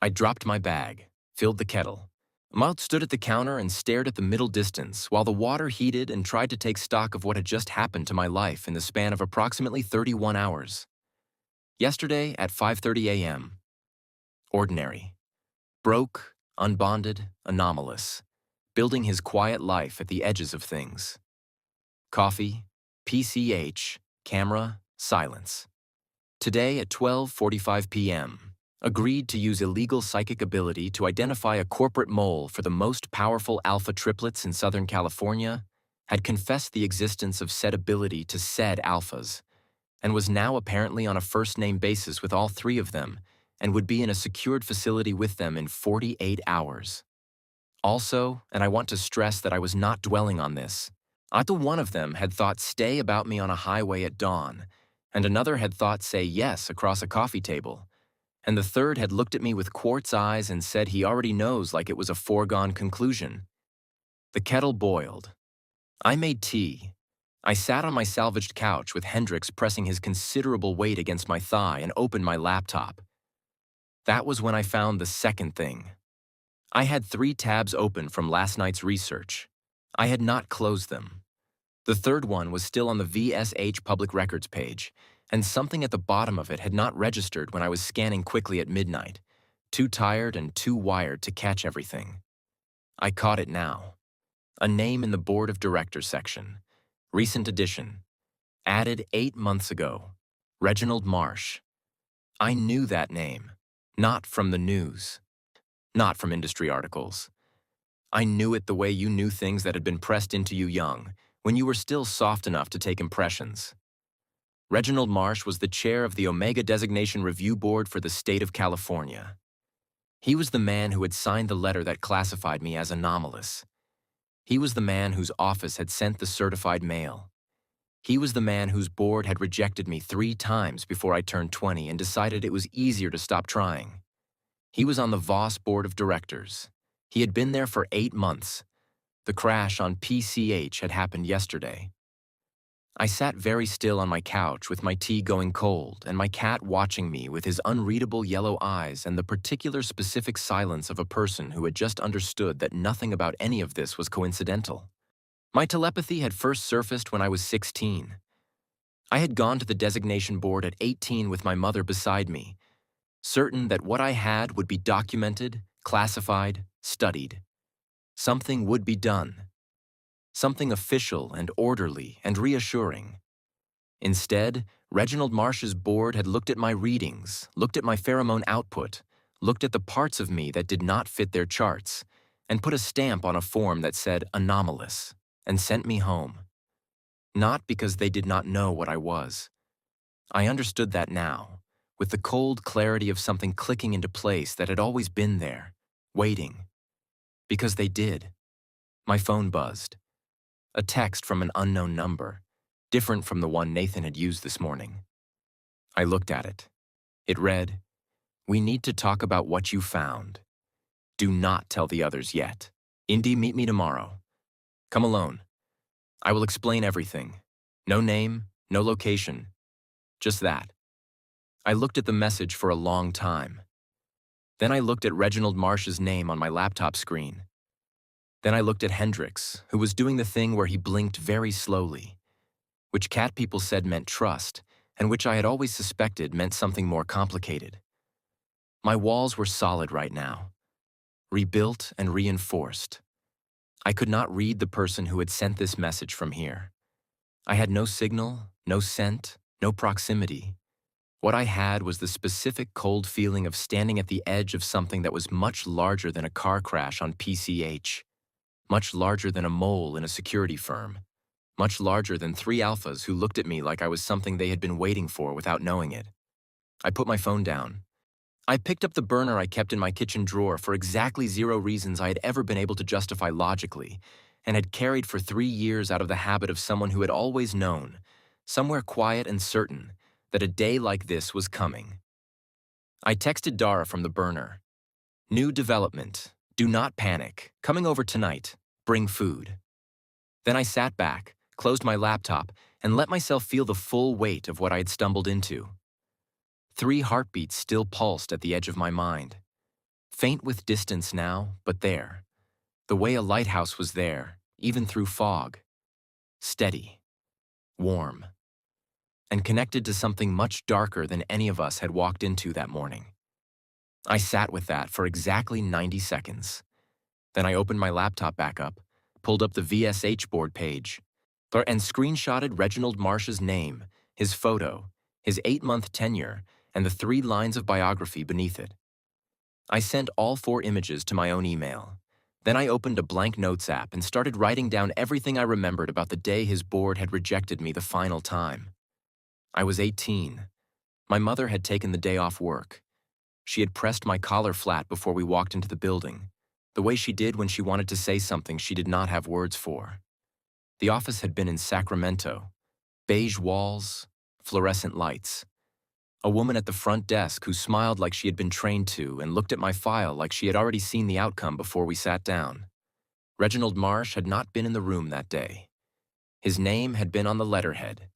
I dropped my bag, filled the kettle. Maud stood at the counter and stared at the middle distance while the water heated and tried to take stock of what had just happened to my life in the span of approximately 31 hours. Yesterday at 5:30 a.m. Ordinary. Broke, unbonded, anomalous. Building his quiet life at the edges of things. Coffee, PCH, camera, silence. Today at 12:45 p.m. Agreed to use illegal psychic ability to identify a corporate mole for the most powerful alpha triplets in Southern California, had confessed the existence of said ability to said alphas, and was now apparently on a first-name basis with all three of them, and would be in a secured facility with them in 48 hours. Also, and I want to stress that I was not dwelling on this, either one of them had thought stay about me on a highway at dawn, and another had thought say yes across a coffee table, and the third had looked at me with quartz eyes and said he already knows like it was a foregone conclusion. The kettle boiled. I made tea. I sat on my salvaged couch with Hendrix pressing his considerable weight against my thigh and opened my laptop. That was when I found the second thing. I had 3 tabs open from last night's research. I had not closed them. The third one was still on the VSH Public Records page, and something at the bottom of it had not registered when I was scanning quickly at midnight, too tired and too wired to catch everything. I caught it now. A name in the Board of Directors section. Recent addition. Added 8 months ago. Reginald Marsh. I knew that name. Not from the news. Not from industry articles. I knew it the way you knew things that had been pressed into you young, when you were still soft enough to take impressions. Reginald Marsh was the chair of the Omega Designation Review Board for the state of California. He was the man who had signed the letter that classified me as anomalous. He was the man whose office had sent the certified mail. He was the man whose board had rejected me 3 times before I turned 20 and decided it was easier to stop trying. He was on the Voss board of directors. He had been there for 8 months. The crash on PCH had happened yesterday. I sat very still on my couch with my tea going cold and my cat watching me with his unreadable yellow eyes and the particular specific silence of a person who had just understood that nothing about any of this was coincidental. My telepathy had first surfaced when I was 16. I had gone to the designation board at 18 with my mother beside me, certain that what I had would be documented, classified, studied. Something would be done. Something official and orderly and reassuring. Instead, Reginald Marsh's board had looked at my readings, looked at my pheromone output, looked at the parts of me that did not fit their charts, and put a stamp on a form that said anomalous, and sent me home. Not because they did not know what I was. I understood that now, with the cold clarity of something clicking into place that had always been there, waiting. Because they did. My phone buzzed. A text from an unknown number, different from the one Nathan had used this morning. I looked at it. It read, "We need to talk about what you found. Do not tell the others yet. Indy, meet me tomorrow. Come alone. I will explain everything. No name, no location. Just that." I looked at the message for a long time. Then I looked at Reginald Marsh's name on my laptop screen. Then I looked at Hendrix, who was doing the thing where he blinked very slowly, which cat people said meant trust, and which I had always suspected meant something more complicated. My walls were solid right now. rebuilt and reinforced. I could not read the person who had sent this message from here. I had no signal, no scent, no proximity. What I had was the specific cold feeling of standing at the edge of something that was much larger than a car crash on PCH, much larger than a mole in a security firm, much larger than three alphas who looked at me like I was something they had been waiting for without knowing it. I put my phone down. I picked up the burner I kept in my kitchen drawer for exactly 0 reasons I had ever been able to justify logically, and had carried for 3 years out of the habit of someone who had always known, somewhere quiet and certain, that a day like this was coming. I texted Dara from the burner. New development. Do not panic. Coming over tonight. Bring food. Then I sat back, closed my laptop, and let myself feel the full weight of what I had stumbled into. 3 heartbeats still pulsed at the edge of my mind. Faint with distance now, but there. The way a lighthouse was there, even through fog. Steady. Warm. And connected to something much darker than any of us had walked into that morning. I sat with that for exactly 90 seconds. Then I opened my laptop back up, pulled up the VSH board page, and screenshotted Reginald Marsh's name, his photo, his 8-month tenure, and the 3 lines of biography beneath it. I sent all 4 images to my own email. Then I opened a blank notes app and started writing down everything I remembered about the day his board had rejected me the final time. I was 18. My mother had taken the day off work. She had pressed my collar flat before we walked into the building, the way she did when she wanted to say something she did not have words for. The office had been in Sacramento. Beige walls, fluorescent lights. A woman at the front desk who smiled like she had been trained to and looked at my file like she had already seen the outcome before we sat down. Reginald Marsh had not been in the room that day. His name had been on the letterhead.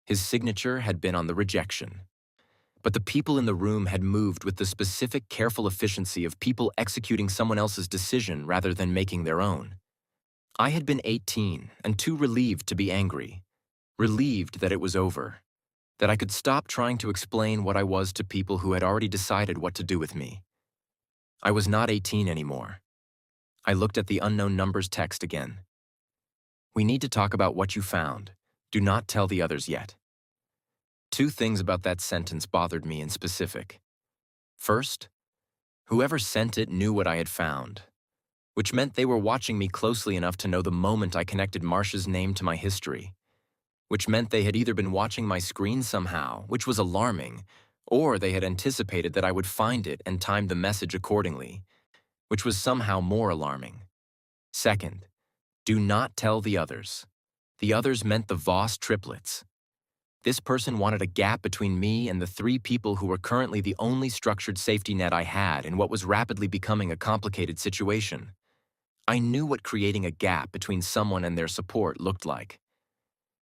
His signature had been on the rejection. But the people in the room had moved with the specific, careful efficiency of people executing someone else's decision rather than making their own. I had been 18 and too relieved to be angry. Relieved that it was over. That I could stop trying to explain what I was to people who had already decided what to do with me. I was not 18 anymore. I looked at the unknown numbers text again. We need to talk about what you found. Do not tell the others yet. 2 things about that sentence bothered me in specific. First, whoever sent it knew what I had found, which meant they were watching me closely enough to know the moment I connected Marsh's name to my history, which meant they had either been watching my screen somehow, which was alarming, or they had anticipated that I would find it and timed the message accordingly, which was somehow more alarming. Second, do not tell the others. The others meant the Voss triplets. This person wanted a gap between me and the 3 people who were currently the only structured safety net I had in what was rapidly becoming a complicated situation. I knew what creating a gap between someone and their support looked like.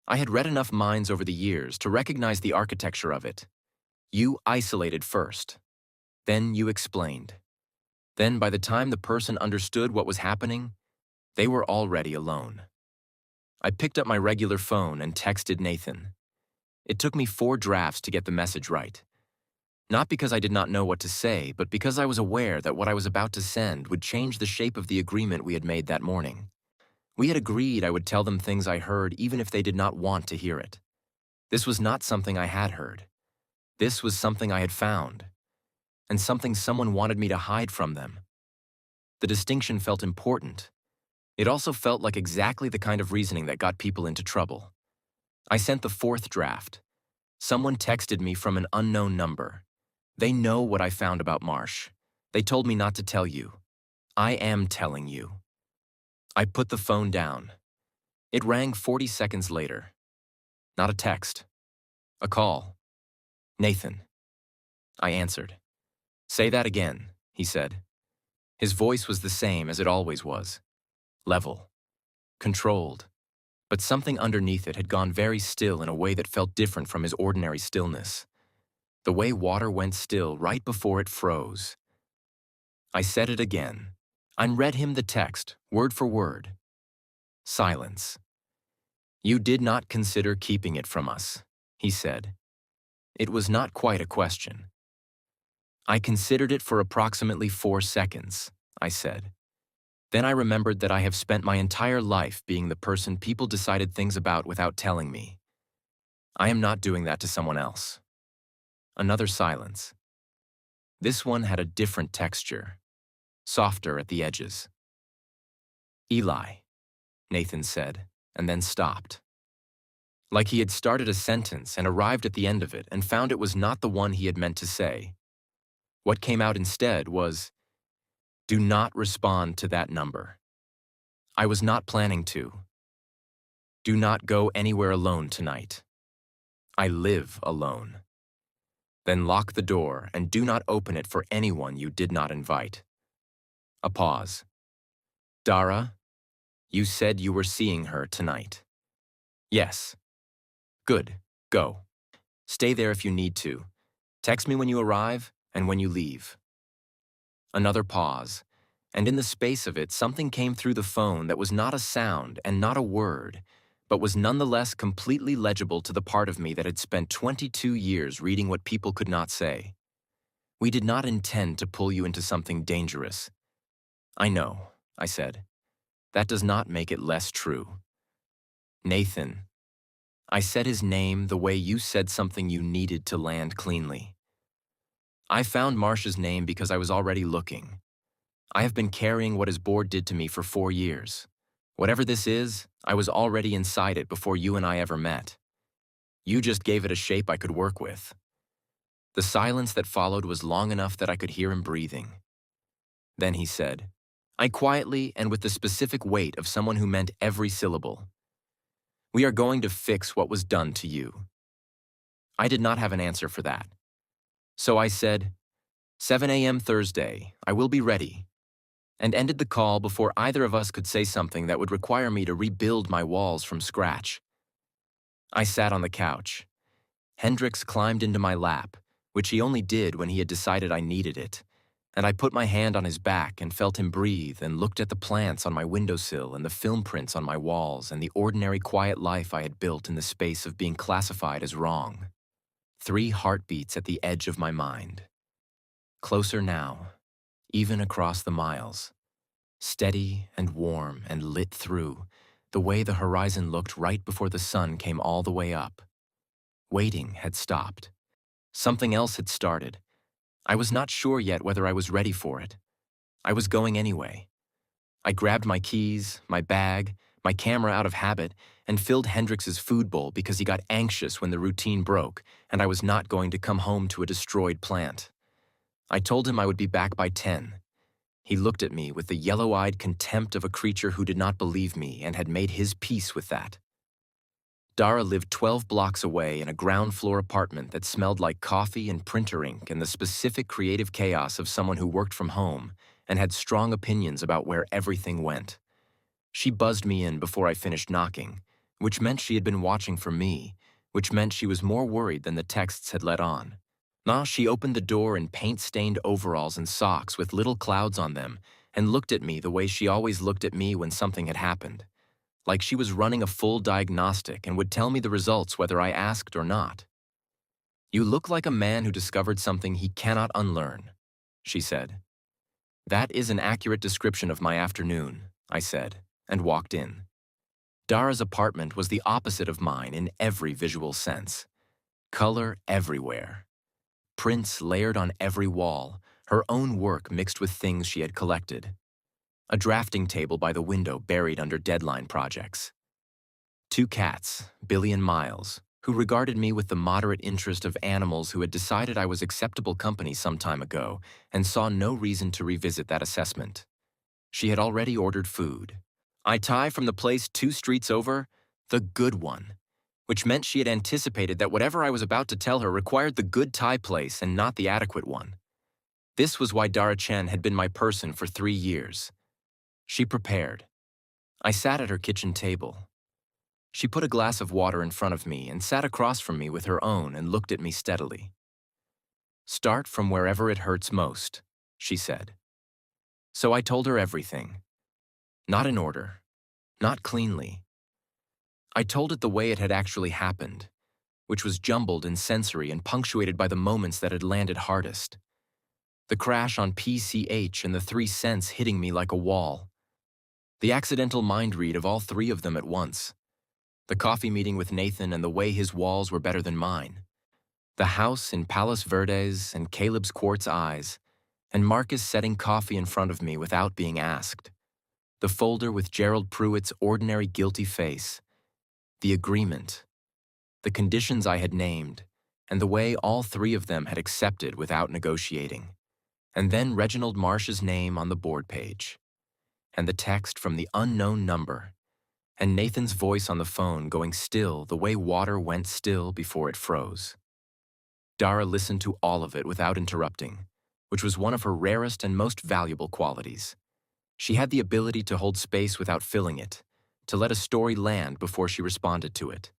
I had read enough minds over the years to recognize the architecture of it. You isolated first. Then you explained. Then by the time the person understood what was happening, they were already alone. I picked up my regular phone and texted Nathan. It took me 4 drafts to get the message right. Not because I did not know what to say, but because I was aware that what I was about to send would change the shape of the agreement we had made that morning. We had agreed I would tell them things I heard even if they did not want to hear it. This was not something I had heard. This was something I had found, and something someone wanted me to hide from them. The distinction felt important. It also felt like exactly the kind of reasoning that got people into trouble. I sent the 4th draft. Someone texted me from an unknown number. They know what I found about Marsh. They told me not to tell you. I am telling you. I put the phone down. It rang 40 seconds later. Not a text. A call. Nathan. I answered. Say that again, he said. His voice was the same as it always was. Level. Controlled. But something underneath it had gone very still in a way that felt different from his ordinary stillness. The way water went still right before it froze. I said it again. I read him the text, word for word. Silence. You did not consider keeping it from us, he said. It was not quite a question. I considered it for approximately 4 seconds, I said. Then I remembered that I have spent my entire life being the person people decided things about without telling me. I am not doing that to someone else. Another silence. This one had a different texture, softer at the edges. Eli, Nathan said, and then stopped. Like he had started a sentence and arrived at the end of it and found it was not the one he had meant to say. What came out instead was, "Do not respond to that number. I was not planning to. Do not go anywhere alone tonight. I live alone. Then lock the door and do not open it for anyone you did not invite." A pause. "Dara, you said you were seeing her tonight." "Yes." "Good. Go. Stay there if you need to. Text me when you arrive and when you leave." Another pause, and in the space of it, something came through the phone that was not a sound and not a word, but was nonetheless completely legible to the part of me that had spent 22 years reading what people could not say. "We did not intend to pull you into something dangerous." "I know," I said. "That does not make it less true." "Nathan." I said his name the way you said something you needed to land cleanly. "I found Marcia's name because I was already looking. I have been carrying what his board did to me for 4 years. Whatever this is, I was already inside it before you and I ever met. You just gave it a shape I could work with." The silence that followed was long enough that I could hear him breathing. Then he said, I quietly and with the specific weight of someone who meant every syllable, "We are going to fix what was done to you." I did not have an answer for that. So I said, 7 a.m. Thursday, I will be ready, and ended the call before either of us could say something that would require me to rebuild my walls from scratch. I sat on the couch. Hendrix climbed into my lap, which he only did when he had decided I needed it, and I put my hand on his back and felt him breathe and looked at the plants on my windowsill and the film prints on my walls and the ordinary quiet life I had built in the space of being classified as wrong. 3 heartbeats at the edge of my mind. Closer now, even across the miles. Steady and warm and lit through, the way the horizon looked right before the sun came all the way up. Waiting had stopped. Something else had started. I was not sure yet whether I was ready for it. I was going anyway. I grabbed my keys, my bag, my camera out of habit, and filled Hendrix's food bowl because he got anxious when the routine broke and I was not going to come home to a destroyed plant. I told him I would be back by 10. He looked at me with the yellow-eyed contempt of a creature who did not believe me and had made his peace with that. Dara lived 12 blocks away in a ground-floor apartment that smelled like coffee and printer ink and the specific creative chaos of someone who worked from home and had strong opinions about where everything went. She buzzed me in before I finished knocking, which meant she had been watching for me, which meant she was more worried than the texts had let on. Now she opened the door in paint-stained overalls and socks with little clouds on them and looked at me the way she always looked at me when something had happened, like she was running a full diagnostic and would tell me the results whether I asked or not. "You look like a man who discovered something he cannot unlearn," she said. "That is an accurate description of my afternoon," I said, and walked in. Dara's apartment was the opposite of mine in every visual sense. Color everywhere. Prints layered on every wall, her own work mixed with things she had collected. A drafting table by the window buried under deadline projects. 2 cats, Billy and Miles, who regarded me with the moderate interest of animals who had decided I was acceptable company some time ago and saw no reason to revisit that assessment. She had already ordered food. I Thai from the place 2 streets over, the good one, which meant she had anticipated that whatever I was about to tell her required the good Thai place and not the adequate one. This was why Dara Chen had been my person for 3 years. She prepared. I sat at her kitchen table. She put a glass of water in front of me and sat across from me with her own and looked at me steadily. "Start from wherever it hurts most," she said. So I told her everything. Not in order. Not cleanly. I told it the way it had actually happened, which was jumbled and sensory and punctuated by the moments that had landed hardest. The crash on PCH and the 3 cents hitting me like a wall. The accidental mind read of all three of them at once. The coffee meeting with Nathan and the way his walls were better than mine. The house in Palos Verdes and Caleb's quartz eyes, and Marcus setting coffee in front of me without being asked. The folder with Gerald Pruitt's ordinary guilty face. The agreement. The conditions I had named, and the way all three of them had accepted without negotiating. And then Reginald Marsh's name on the board page. And the text from the unknown number. And Nathan's voice on the phone going still the way water went still before it froze. Dara listened to all of it without interrupting, which was one of her rarest and most valuable qualities. She had the ability to hold space without filling it, to let a story land before she responded to it.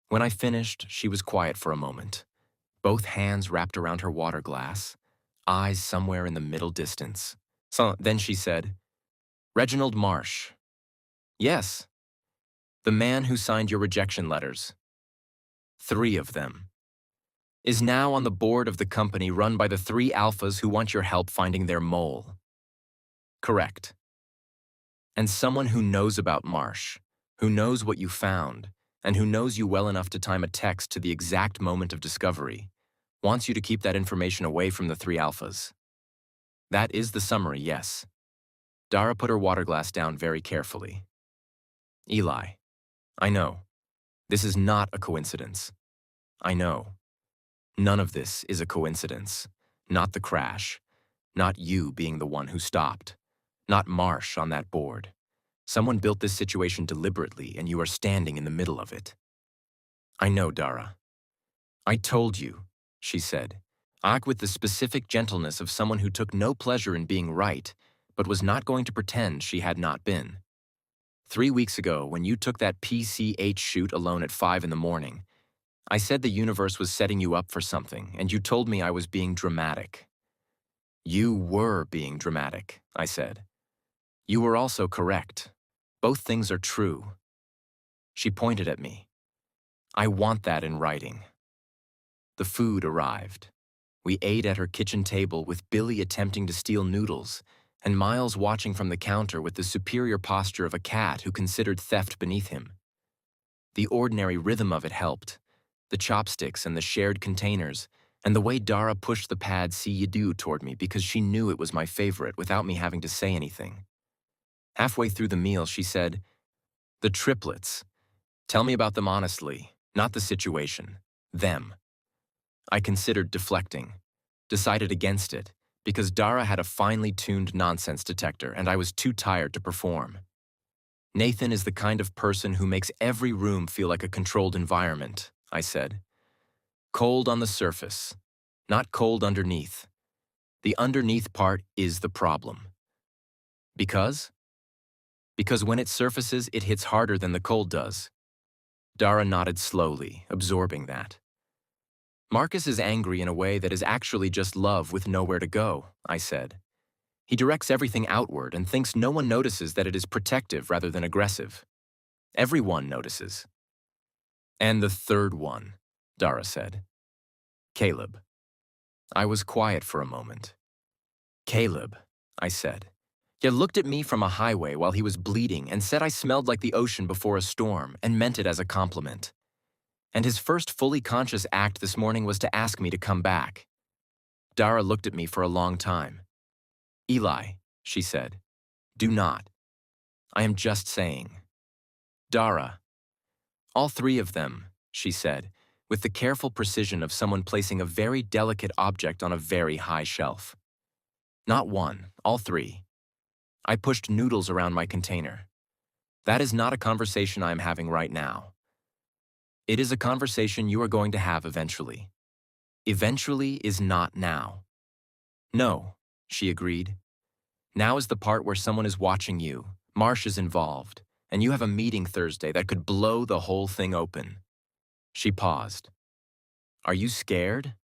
When I finished, she was quiet for a moment, both hands wrapped around her water glass, eyes somewhere in the middle distance. So then she said, "Reginald Marsh." "Yes." "The man who signed your rejection letters." "3 of them." "Is now on the board of the company run by the 3 alphas who want your help finding their mole." "Correct." "And someone who knows about Marsh, who knows what you found, and who knows you well enough to time a text to the exact moment of discovery, wants you to keep that information away from the 3 alphas." "That is the summary, yes." Dara put her water glass down very carefully. "Eli, I know. This is not a coincidence. I know. None of this is a coincidence. Not the crash. Not you being the one who stopped. Not Marsh on that board. Someone built this situation deliberately, and you are standing in the middle of it." "I know, Dara." "I told you," she said, act with the specific gentleness of someone who took no pleasure in being right, but was not going to pretend she had not been. 3 weeks ago, when you took that PCH shoot alone at 5 in the morning, I said the universe was setting you up for something, and you told me I was being dramatic. "You were being dramatic," I said. "You were also correct. Both things are true." She pointed at me. "I want that in writing." The food arrived. We ate at her kitchen table with Billy attempting to steal noodles, and Miles watching from the counter with the superior posture of a cat who considered theft beneath him. The ordinary rhythm of it helped. The chopsticks and the shared containers, and the way Dara pushed the pad see you do toward me because she knew it was my favorite without me having to say anything. Halfway through the meal, she said, "The triplets. Tell me about them honestly, not the situation. Them." I considered deflecting, decided against it, because Dara had a finely tuned nonsense detector and I was too tired to perform. "Nathan is the kind of person who makes every room feel like a controlled environment," I said. "Cold on the surface, not cold underneath. The underneath part is the problem." "Because?" "Because when it surfaces, it hits harder than the cold does." Dara nodded slowly, absorbing that. "Marcus is angry in a way that is actually just love with nowhere to go," I said. "He directs everything outward and thinks no one notices that it is protective rather than aggressive. Everyone notices." "And the third one," Dara said. "Caleb." I was quiet for a moment. "Caleb," I said. "You looked at me from a highway while he was bleeding and said I smelled like the ocean before a storm and meant it as a compliment. And his first fully conscious act this morning was to ask me to come back." Dara looked at me for a long time. "Eli," she said, "do not. I am just saying." "Dara." "All 3 of them," she said, with the careful precision of someone placing a very delicate object on a very high shelf. "Not one, all 3. I pushed noodles around my container. That is not a conversation I am having right now. It is a conversation you are going to have eventually. Eventually is not now." "No," she agreed. "Now is the part where someone is watching you, Marsh is involved, and you have a meeting Thursday that could blow the whole thing open." She paused. "Are you scared?"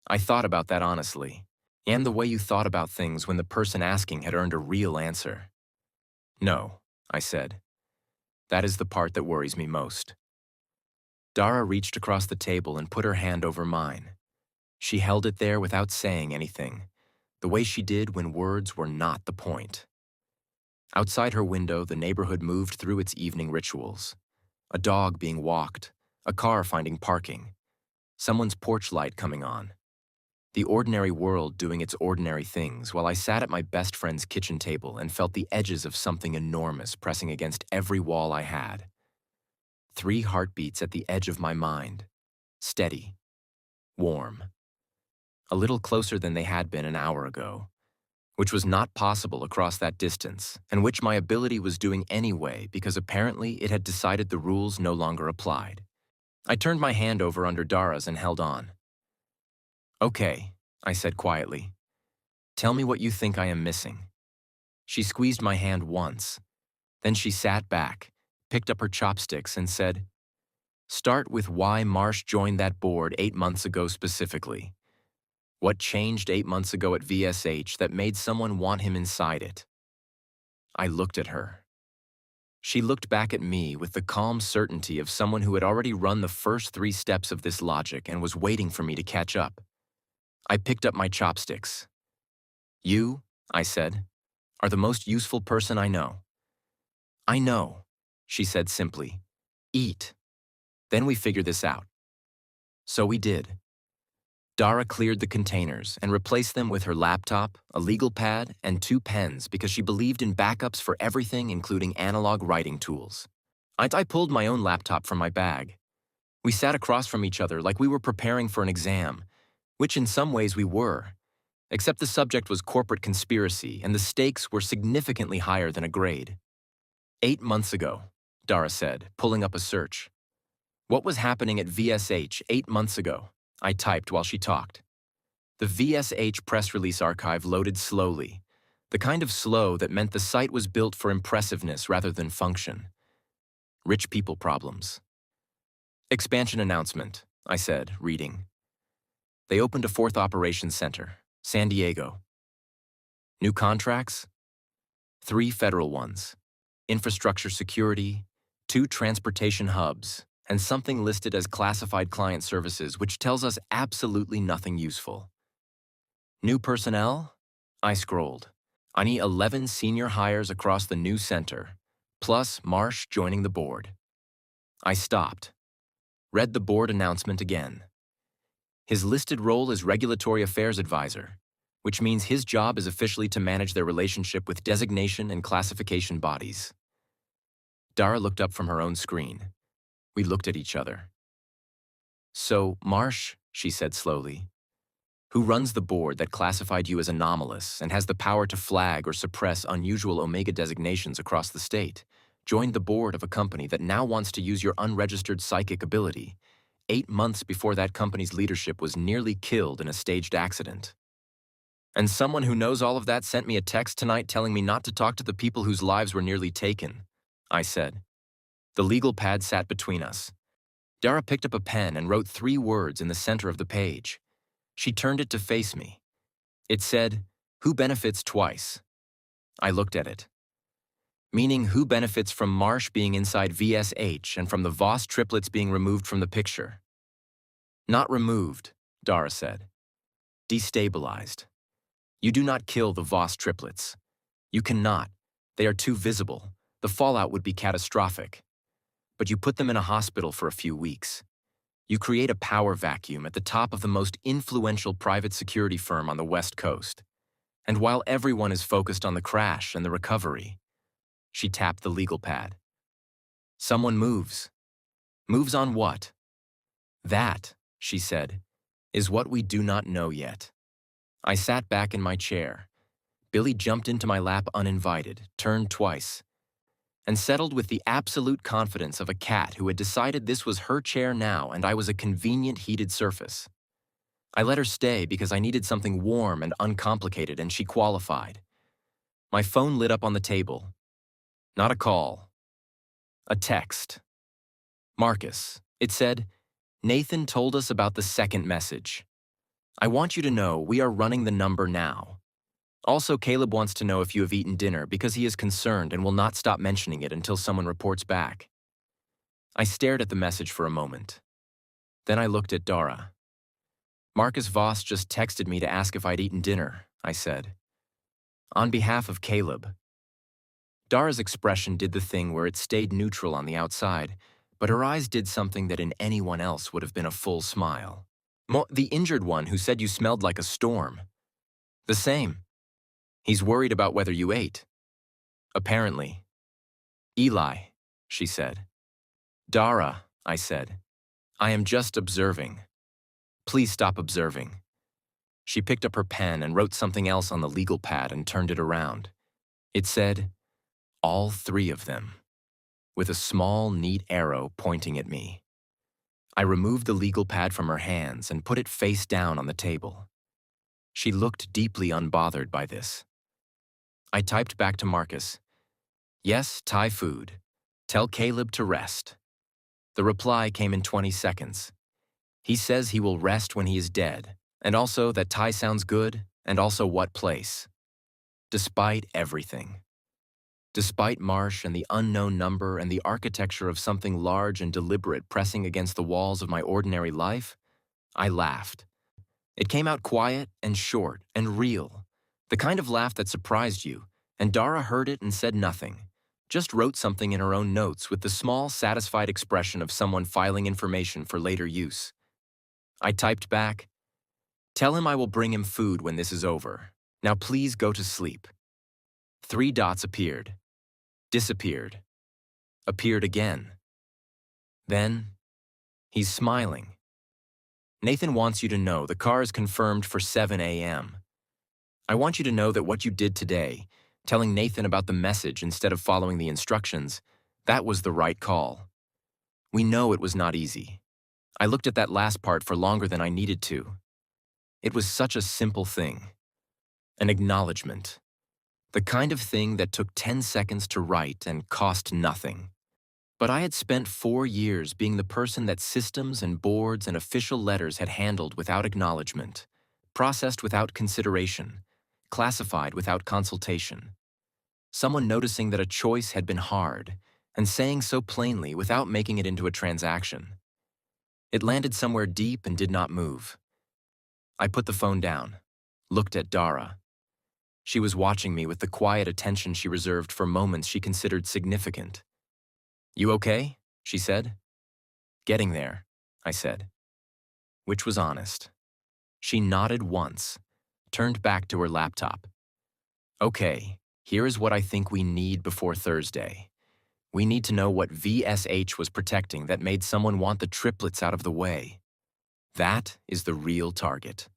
I thought about that honestly, and the way you thought about things when the person asking had earned a real answer. "No," I said. "That is the part that worries me most." Dara reached across the table and put her hand over mine. She held it there without saying anything, the way she did when words were not the point. Outside her window, the neighborhood moved through its evening rituals. A dog being walked, a car finding parking, someone's porch light coming on. The ordinary world doing its ordinary things while I sat at my best friend's kitchen table and felt the edges of something enormous pressing against every wall I had. 3 heartbeats at the edge of my mind. Steady. Warm. A little closer than they had been an hour ago, which was not possible across that distance, and which my ability was doing anyway because apparently it had decided the rules no longer applied. I turned my hand over under Dara's and held on. "Okay," I said quietly. "Tell me what you think I am missing." She squeezed my hand once. Then she sat back, picked up her chopsticks, and said, "Start with why Marsh joined that board 8 months ago specifically. What changed 8 months ago at VSH that made someone want him inside it?" I looked at her. She looked back at me with the calm certainty of someone who had already run the first 3 steps of this logic and was waiting for me to catch up. I picked up my chopsticks. "You," I said, "are the most useful person I know." "I know," she said simply. "Eat. Then we figure this out." So we did. Dara cleared the containers and replaced them with her laptop, a legal pad, and 2 pens because she believed in backups for everything, including analog writing tools. I pulled my own laptop from my bag. We sat across from each other like we were preparing for an exam, which in some ways we were, except the subject was corporate conspiracy and the stakes were significantly higher than a grade. 8 months ago, Dara said, pulling up a search. "What was happening at VSH 8 months ago?" I typed while she talked. The VSH press release archive loaded slowly, the kind of slow that meant the site was built for impressiveness rather than function. Rich people problems. "Expansion announcement," I said, reading. "They opened a 4th operations center, San Diego. New contracts? 3 federal ones. Infrastructure security, 2 transportation hubs, and something listed as classified client services, which tells us absolutely nothing useful. New personnel?" I scrolled. "I need 11 senior hires across the new center, plus Marsh joining the board." I stopped. Read the board announcement again. His listed role is Regulatory Affairs Advisor, which means his job is officially to manage their relationship with designation and classification bodies. Dara looked up from her own screen. We looked at each other. "So, Marsh," she said slowly, "who runs the board that classified you as anomalous and has the power to flag or suppress unusual Omega designations across the state, joined the board of a company that now wants to use your unregistered psychic ability, 8 months before that company's leadership was nearly killed in a staged accident. And someone who knows all of that sent me a text tonight telling me not to talk to the people whose lives were nearly taken," I said. The legal pad sat between us. Dara picked up a pen and wrote 3 words in the center of the page. She turned it to face me. It said, "Who benefits twice?" I looked at it. Meaning who benefits from Marsh being inside VSH and from the Voss triplets being removed from the picture. "Not removed," Dara said. "Destabilized. You do not kill the Voss triplets. You cannot. They are too visible. The fallout would be catastrophic. But you put them in a hospital for a few weeks. You create a power vacuum at the top of the most influential private security firm on the West Coast. And while everyone is focused on the crash and the recovery," she tapped the legal pad, "someone moves. Moves on what?" "That," she said, "is what we do not know yet." I sat back in my chair. Billy jumped into my lap uninvited, turned twice, and settled with the absolute confidence of a cat who had decided this was her chair now and I was a convenient heated surface. I let her stay because I needed something warm and uncomplicated, and she qualified. My phone lit up on the table. Not a call. A text. "Marcus," it said, "Nathan told us about the second message. I want you to know we are running the number now. Also, Caleb wants to know if you have eaten dinner because he is concerned and will not stop mentioning it until someone reports back." I stared at the message for a moment. Then I looked at Dara. "Marcus Voss just texted me to ask if I'd eaten dinner," I said. On behalf of Caleb. Dara's expression did the thing where it stayed neutral on the outside, but her eyes did something that in anyone else would have been a full smile. The injured one who said you smelled like a storm. The same. He's worried about whether you ate. Apparently. Eli, she said. Dara, I said. I am just observing. Please stop observing. She picked up her pen and wrote something else on the legal pad and turned it around. It said, all three of them, with a small, neat arrow pointing at me. I removed the legal pad from her hands and put it face down on the table. She looked deeply unbothered by this. I typed back to Marcus, yes, Thai food. Tell Caleb to rest. The reply came in 20 seconds. He says he will rest when he is dead, and also that Thai sounds good, and also what place. Despite everything. Despite Marsh and the unknown number and the architecture of something large and deliberate pressing against the walls of my ordinary life, I laughed. It came out quiet and short and real, the kind of laugh that surprised you, and Dara heard it and said nothing, just wrote something in her own notes with the small, satisfied expression of someone filing information for later use. I typed back, tell him I will bring him food when this is over. Now please go to sleep. 3 dots appeared. Disappeared. Appeared again. Then, he's smiling. Nathan wants you to know the car is confirmed for 7 a.m. I want you to know that what you did today, telling Nathan about the message instead of following the instructions, that was the right call. We know it was not easy. I looked at that last part for longer than I needed to. It was such a simple thing. An acknowledgement. The kind of thing that took 10 seconds to write and cost nothing. But I had spent 4 years being the person that systems and boards and official letters had handled without acknowledgement, processed without consideration, classified without consultation. Someone noticing that a choice had been hard and saying so plainly without making it into a transaction. It landed somewhere deep and did not move. I put the phone down, looked at Dara. She was watching me with the quiet attention she reserved for moments she considered significant. You okay? She said. Getting there, I said. Which was honest. She nodded once, turned back to her laptop. Okay, here is what I think we need before Thursday. We need to know what VSH was protecting that made someone want the triplets out of the way. That is the real target.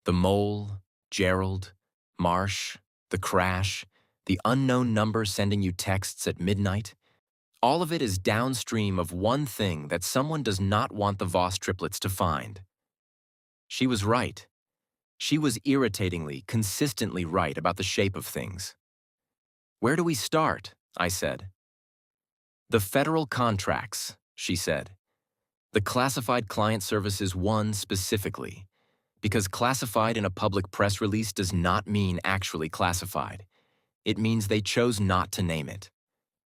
The mole, Gerald, Marsh, the crash, the unknown number sending you texts at midnight. All of it is downstream of one thing that someone does not want the Voss triplets to find. She was right. She was irritatingly, consistently right about the shape of things. Where do we start? I said. The federal contracts, she said. The classified client services one specifically. Because classified in a public press release does not mean actually classified. It means they chose not to name it.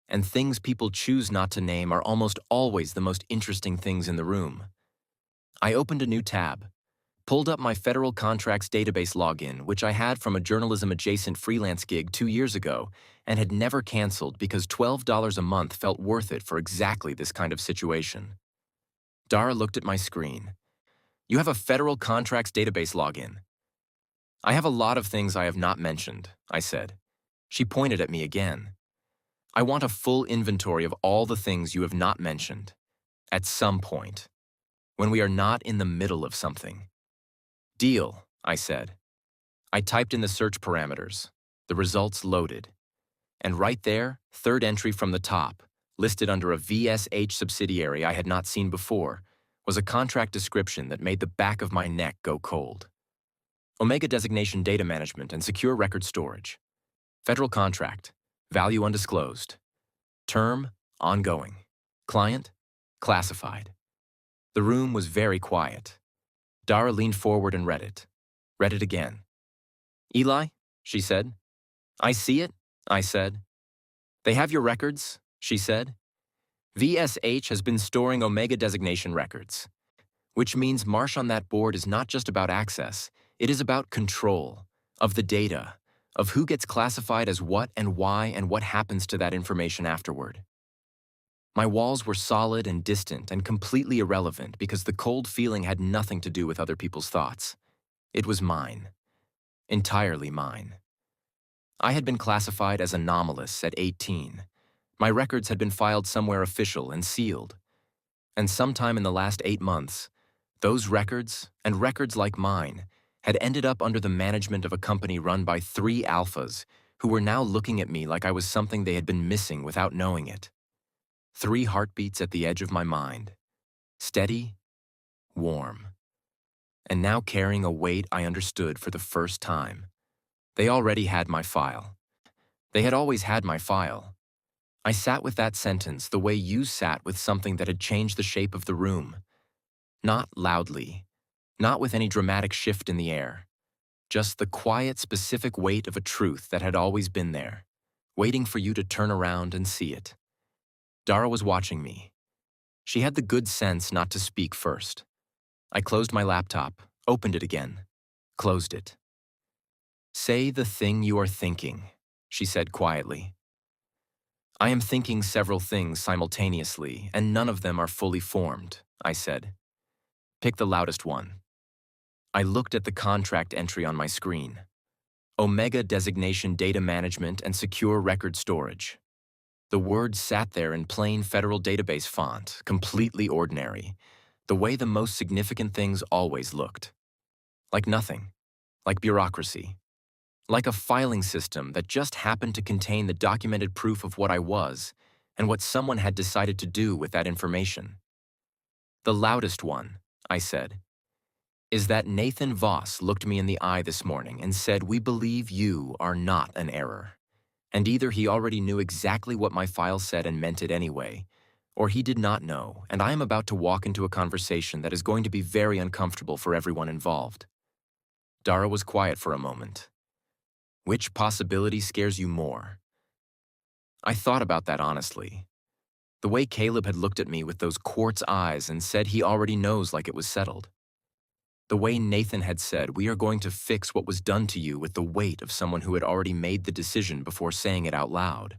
And things people choose not to name are almost always the most interesting things in the room. I opened a new tab, pulled up my federal contracts database login, which I had from a journalism-adjacent freelance gig 2 years ago and had never canceled because $12 a month felt worth it for exactly this kind of situation. Dara looked at my screen. You have a federal contracts database login. I have a lot of things I have not mentioned, I said. She pointed at me again. I want a full inventory of all the things you have not mentioned. At some point. When we are not in the middle of something. Deal, I said. I typed in the search parameters. The results loaded. And right there, third entry from the top, listed under a VSH subsidiary I had not seen before, was a contract description that made the back of my neck go cold. Omega Designation Data Management and Secure Record Storage. Federal Contract. Value undisclosed. Term, ongoing. Client, classified. The room was very quiet. Dara leaned forward and read it. Read it again. Eli, she said. I see it, I said. They have your records, she said. VSH has been storing Omega designation records, which means Marsh on that board is not just about access, it is about control, of the data, of who gets classified as what and why and what happens to that information afterward. My walls were solid and distant and completely irrelevant because the cold feeling had nothing to do with other people's thoughts. It was mine. Entirely mine. I had been classified as anomalous at 18. My records had been filed somewhere official and sealed. And sometime in the last 8 months, those records, and records like mine, had ended up under the management of a company run by 3 alphas who were now looking at me like I was something they had been missing without knowing it. 3 heartbeats at the edge of my mind. Steady, warm. And now carrying a weight I understood for the first time. They already had my file. They had always had my file. I sat with that sentence the way you sat with something that had changed the shape of the room. Not loudly, not with any dramatic shift in the air. Just the quiet, specific weight of a truth that had always been there, waiting for you to turn around and see it. Dara was watching me. She had the good sense not to speak first. I closed my laptop, opened it again, closed it. "Say the thing you are thinking," she said quietly. "I am thinking several things simultaneously, and none of them are fully formed," I said. "Pick the loudest one." I looked at the contract entry on my screen. Omega Designation Data Management and Secure Record Storage. The words sat there in plain federal database font, completely ordinary, the way the most significant things always looked. Like nothing. Like bureaucracy. Like a filing system that just happened to contain the documented proof of what I was and what someone had decided to do with that information. "The loudest one," I said, "is that Nathan Voss looked me in the eye this morning and said, 'We believe you are not an error.' And either he already knew exactly what my file said and meant it anyway, or he did not know, and I am about to walk into a conversation that is going to be very uncomfortable for everyone involved." Dara was quiet for a moment. "Which possibility scares you more?" I thought about that honestly. The way Caleb had looked at me with those quartz eyes and said he already knows like it was settled. The way Nathan had said, "We are going to fix what was done to you," with the weight of someone who had already made the decision before saying it out loud.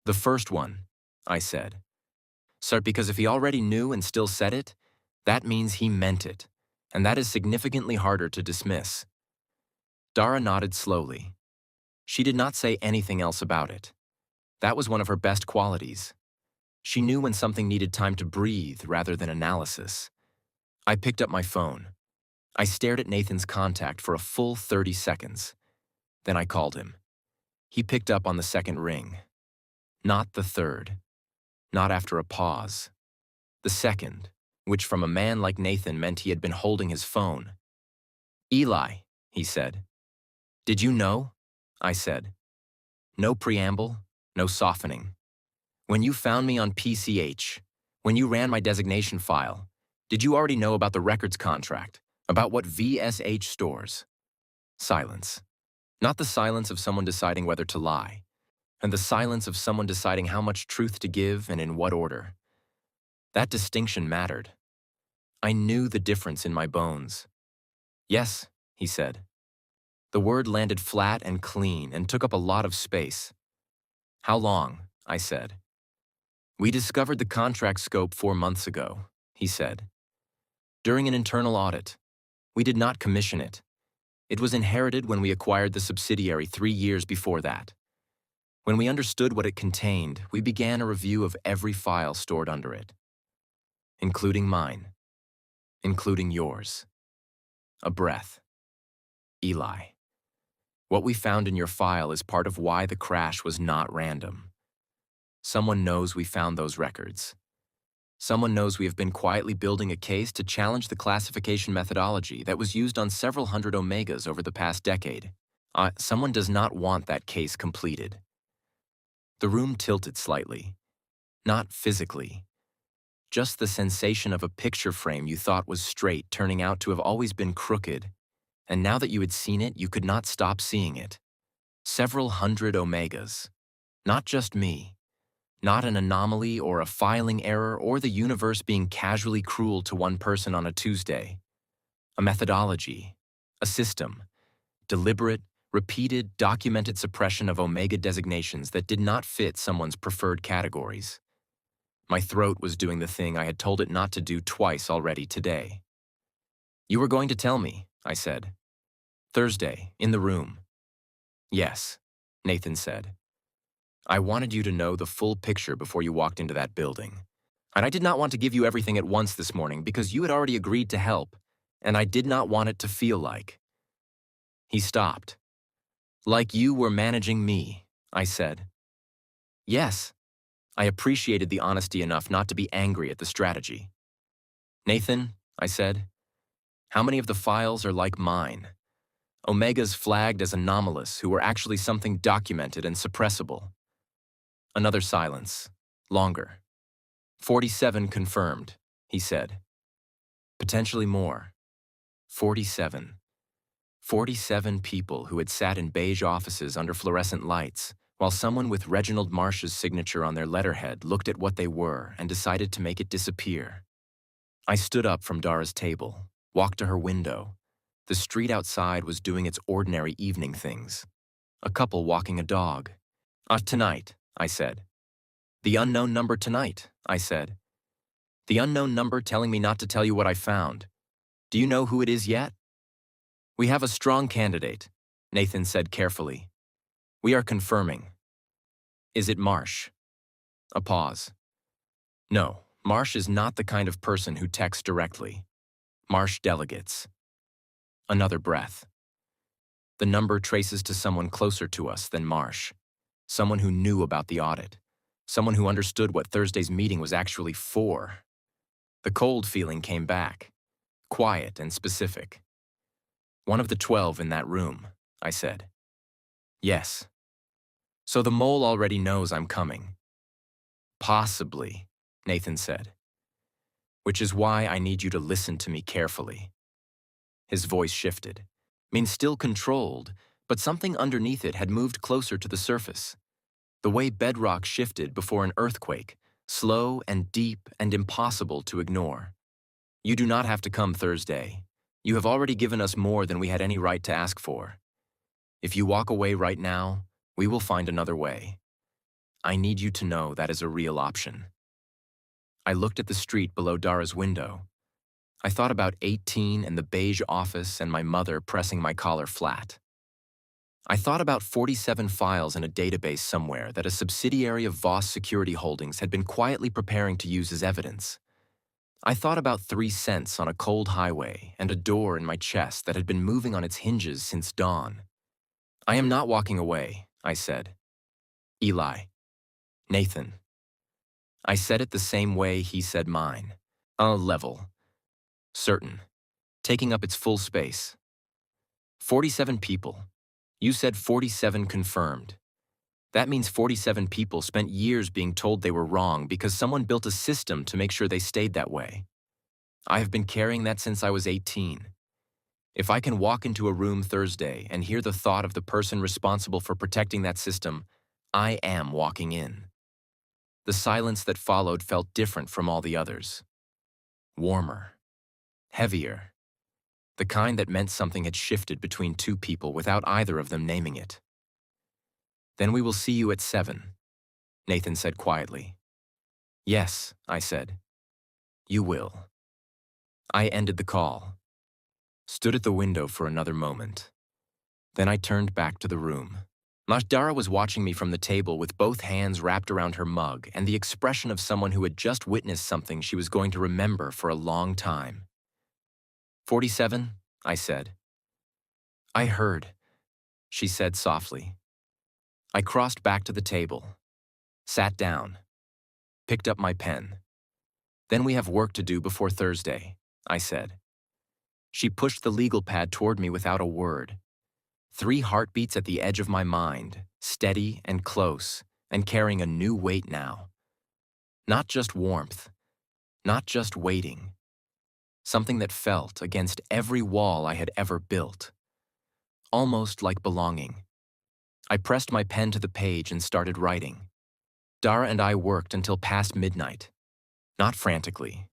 "The first one," I said. "Sir, because if he already knew and still said it, that means he meant it, and that is significantly harder to dismiss." Dara nodded slowly. She did not say anything else about it. That was one of her best qualities. She knew when something needed time to breathe rather than analysis. I picked up my phone. I stared at Nathan's contact for a full 30 seconds. Then I called him. He picked up on the second ring. Not the third. Not after a pause. The second, which from a man like Nathan meant he had been holding his phone. "Eli," he said. "Did you know?" I said. No preamble, no softening. "When you found me on PCH, when you ran my designation file, did you already know about the records contract, about what VSH stores?" Silence. Not the silence of someone deciding whether to lie, and the silence of someone deciding how much truth to give and in what order. That distinction mattered. I knew the difference in my bones. "Yes," he said. The word landed flat and clean and took up a lot of space. "How long?" I said. "We discovered the contract scope 4 months ago," he said. "During an internal audit. We did not commission it. It was inherited when we acquired the subsidiary 3 years before that. When we understood what it contained, we began a review of every file stored under it. Including mine. Including yours. A breath. Eli. What we found in your file is part of why the crash was not random. Someone knows we found those records. Someone knows we have been quietly building a case to challenge the classification methodology that was used on several hundred Omegas over the past decade. Someone does not want that case completed." The room tilted slightly. Not physically. Just the sensation of a picture frame you thought was straight turning out to have always been crooked, and now that you had seen it, you could not stop seeing it. Several hundred Omegas. Not just me. Not an anomaly or a filing error or the universe being casually cruel to one person on a Tuesday. A methodology. A system. Deliberate, repeated, documented suppression of omega designations that did not fit someone's preferred categories. My throat was doing the thing I had told it not to do twice already today. "You were going to tell me," I said. "Thursday, in the room." "Yes," Nathan said. "I wanted you to know the full picture before you walked into that building. And I did not want to give you everything at once this morning because you had already agreed to help, and I did not want it to feel like." He stopped. "Like you were managing me," I said. "Yes." I appreciated the honesty enough not to be angry at the strategy. "Nathan," I said, "how many of the files are like mine? Omegas flagged as anomalous who were actually something documented and suppressible." Another silence. Longer. 47 confirmed, he said. Potentially more. 47. 47 people who had sat in beige offices under fluorescent lights, while someone with Reginald Marsh's signature on their letterhead looked at what they were and decided to make it disappear. I stood up from Dara's table, walked to her window. The street outside was doing its ordinary evening things. A couple walking a dog. Tonight," I said. "The unknown number tonight," I said. "The unknown number telling me not to tell you what I found. Do you know who it is yet?" "We have a strong candidate," Nathan said carefully. "We are confirming." "Is it Marsh?" A pause. "No, Marsh is not the kind of person who texts directly. Marsh delegates." Another breath. "The number traces to someone closer to us than Marsh. Someone who knew about the audit. Someone who understood what Thursday's meeting was actually for." The cold feeling came back. Quiet and specific. "One of the 12 in that room," I said. "Yes." "So the mole already knows I'm coming." "Possibly," Nathan said. "Which is why I need you to listen to me carefully." His voice shifted. Means still controlled, but something underneath it had moved closer to the surface. The way bedrock shifted before an earthquake, slow and deep and impossible to ignore. "You do not have to come Thursday. You have already given us more than we had any right to ask for. If you walk away right now, we will find another way. I need you to know that is a real option." I looked at the street below Dara's window. I thought about 18 and the beige office and my mother pressing my collar flat. I thought about 47 files in a database somewhere that a subsidiary of Voss Security Holdings had been quietly preparing to use as evidence. I thought about 3 cents on a cold highway and a door in my chest that had been moving on its hinges since dawn. "I am not walking away," I said. "Eli." "Nathan." I said it the same way he said mine. Level. Certain. Taking up its full space. 47 people. You said 47 confirmed. That means 47 people spent years being told they were wrong because someone built a system to make sure they stayed that way. I have been carrying that since I was 18. If I can walk into a room Thursday and hear the thought of the person responsible for protecting that system, I am walking in. The silence that followed felt different from all the others. Warmer. Heavier. The kind that meant something had shifted between two people without either of them naming it. "Then we will see you at 7, Nathan said quietly. "Yes," I said. "You will." I ended the call. Stood at the window for another moment. Then I turned back to the room. Mashdara was watching me from the table with both hands wrapped around her mug and the expression of someone who had just witnessed something she was going to remember for a long time. 47, I said. "I heard," she said softly. I crossed back to the table, sat down, picked up my pen. "Then we have work to do before Thursday," I said. She pushed the legal pad toward me without a word. 3 heartbeats at the edge of my mind, steady and close, and carrying a new weight now. Not just warmth, not just waiting. Something that felt against every wall I had ever built. Almost like belonging. I pressed my pen to the page and started writing. Dara and I worked until past midnight. Not frantically.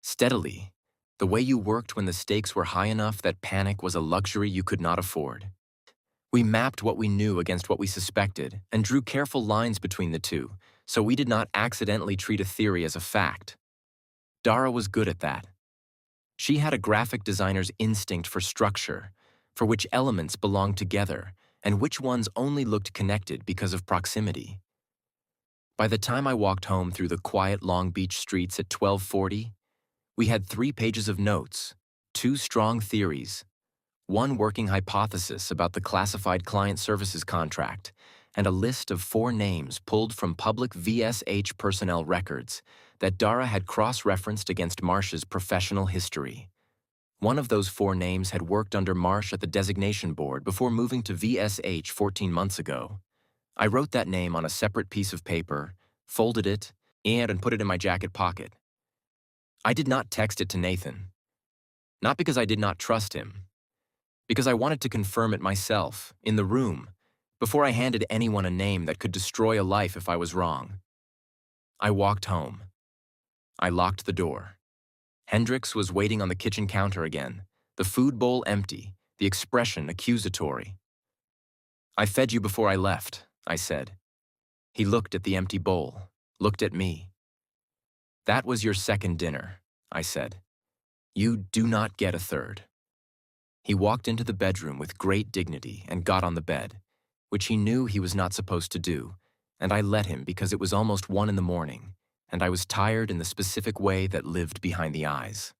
Steadily. The way you worked when the stakes were high enough that panic was a luxury you could not afford. We mapped what we knew against what we suspected and drew careful lines between the two, so we did not accidentally treat a theory as a fact. Dara was good at that. She had a graphic designer's instinct for structure, for which elements belonged together and which ones only looked connected because of proximity. By the time I walked home through the quiet Long Beach streets at 12:40, we had 3 pages of notes, 2 strong theories, 1 working hypothesis about the classified client services contract, and a list of 4 names pulled from public VSH personnel records that Dara had cross-referenced against Marsh's professional history. One of those 4 names had worked under Marsh at the designation board before moving to VSH 14 months ago. I wrote that name on a separate piece of paper, folded it, and put it in my jacket pocket. I did not text it to Nathan. Not because I did not trust him, because I wanted to confirm it myself, in the room, before I handed anyone a name that could destroy a life if I was wrong. I walked home. I locked the door. Hendricks was waiting on the kitchen counter again, the food bowl empty, the expression accusatory. "I fed you before I left," I said. He looked at the empty bowl, looked at me. "That was your second dinner," I said. "You do not get a third." He walked into the bedroom with great dignity and got on the bed, which he knew he was not supposed to do, and I let him because it was almost 1 in the morning, and I was tired in the specific way that lived behind the eyes.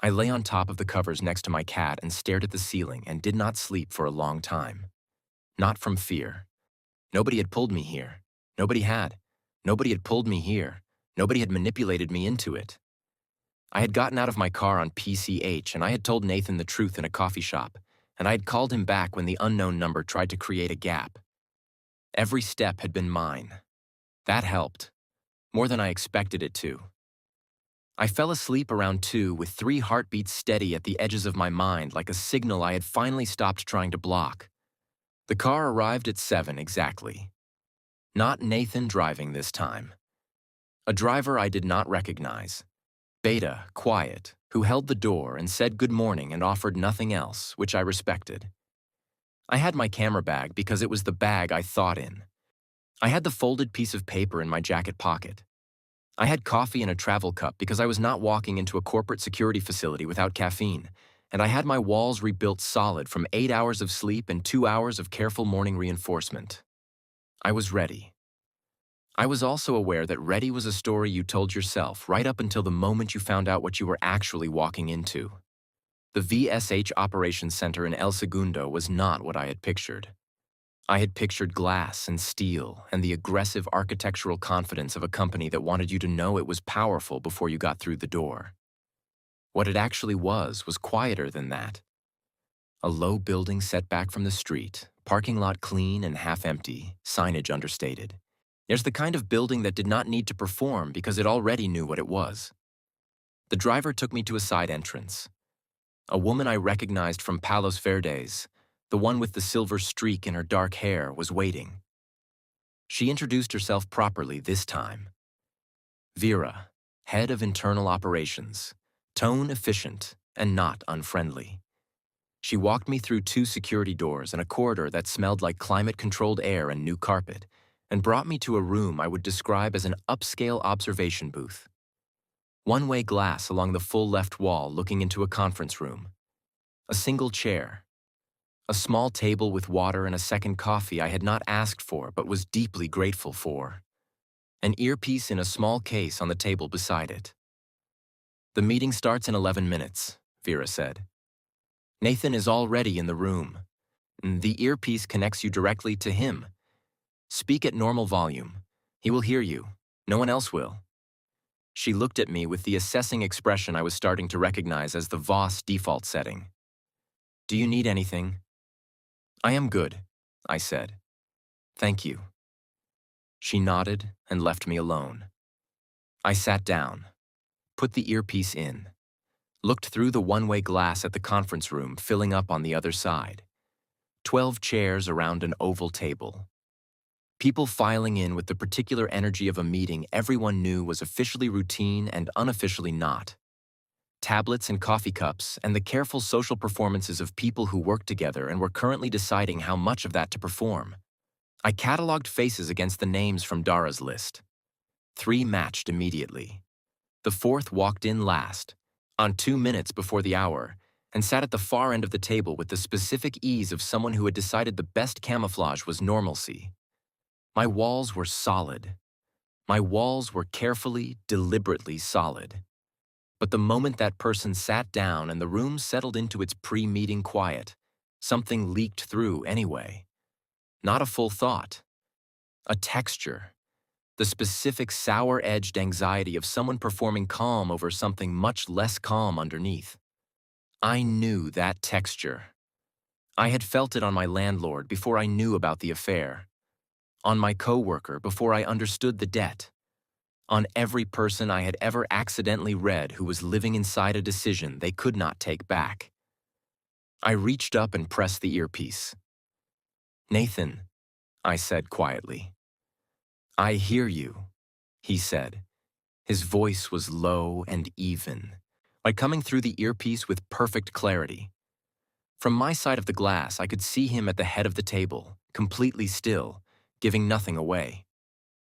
I lay on top of the covers next to my cat and stared at the ceiling and did not sleep for a long time. Not from fear. Nobody had pulled me here. Nobody had. Nobody had pulled me here. Nobody had manipulated me into it. I had gotten out of my car on PCH and I had told Nathan the truth in a coffee shop, and I had called him back when the unknown number tried to create a gap. Every step had been mine. That helped. More than I expected it to. I fell asleep around 2 with 3 heartbeats steady at the edges of my mind like a signal I had finally stopped trying to block. The car arrived at 7 exactly. Not Nathan driving this time. A driver I did not recognize. Beta, quiet, who held the door and said good morning and offered nothing else, which I respected. I had my camera bag because it was the bag I thought in. I had the folded piece of paper in my jacket pocket. I had coffee in a travel cup because I was not walking into a corporate security facility without caffeine, and I had my walls rebuilt solid from 8 hours of sleep and 2 hours of careful morning reinforcement. I was ready. I was also aware that ready was a story you told yourself right up until the moment you found out what you were actually walking into. The VSH Operations Center in El Segundo was not what I had pictured. I had pictured glass and steel and the aggressive architectural confidence of a company that wanted you to know it was powerful before you got through the door. What it actually was quieter than that. A low building set back from the street, parking lot clean and half empty, signage understated. There's the kind of building that did not need to perform because it already knew what it was. The driver took me to a side entrance. A woman I recognized from Palos Verdes, the one with the silver streak in her dark hair, was waiting. She introduced herself properly this time. Vera, head of internal operations, tone efficient and not unfriendly. She walked me through 2 security doors and a corridor that smelled like climate-controlled air and new carpet, and brought me to a room I would describe as an upscale observation booth. One-way glass along the full left wall looking into a conference room. A single chair. A small table with water and a second coffee I had not asked for but was deeply grateful for. An earpiece in a small case on the table beside it. "The meeting starts in 11 minutes, Vera said. "Nathan is already in the room. The earpiece connects you directly to him. Speak at normal volume. He will hear you. No one else will." She looked at me with the assessing expression I was starting to recognize as the Voss default setting. "Do you need anything?" "I am good," I said. "Thank you." She nodded and left me alone. I sat down, put the earpiece in, looked through the one-way glass at the conference room filling up on the other side. 12 chairs around an oval table. People filing in with the particular energy of a meeting everyone knew was officially routine and unofficially not. tablets and coffee cups, and the careful social performances of people who work together and were currently deciding how much of that to perform. I cataloged faces against the names from Dara's list. 3 matched immediately. The 4th walked in last, on 2 minutes before the hour, and sat at the far end of the table with the specific ease of someone who had decided the best camouflage was normalcy. My walls were solid. My walls were carefully, deliberately solid. But the moment that person sat down and the room settled into its pre-meeting quiet, something leaked through anyway. Not a full thought. A texture. The specific sour-edged anxiety of someone performing calm over something much less calm underneath. I knew that texture. I had felt it on my landlord before I knew about the affair. On my coworker before I understood the debt. On every person I had ever accidentally read who was living inside a decision they could not take back. I reached up and pressed the earpiece. "Nathan," I said quietly. "I hear you," he said. His voice was low and even, like coming through the earpiece with perfect clarity. From my side of the glass, I could see him at the head of the table, completely still, giving nothing away.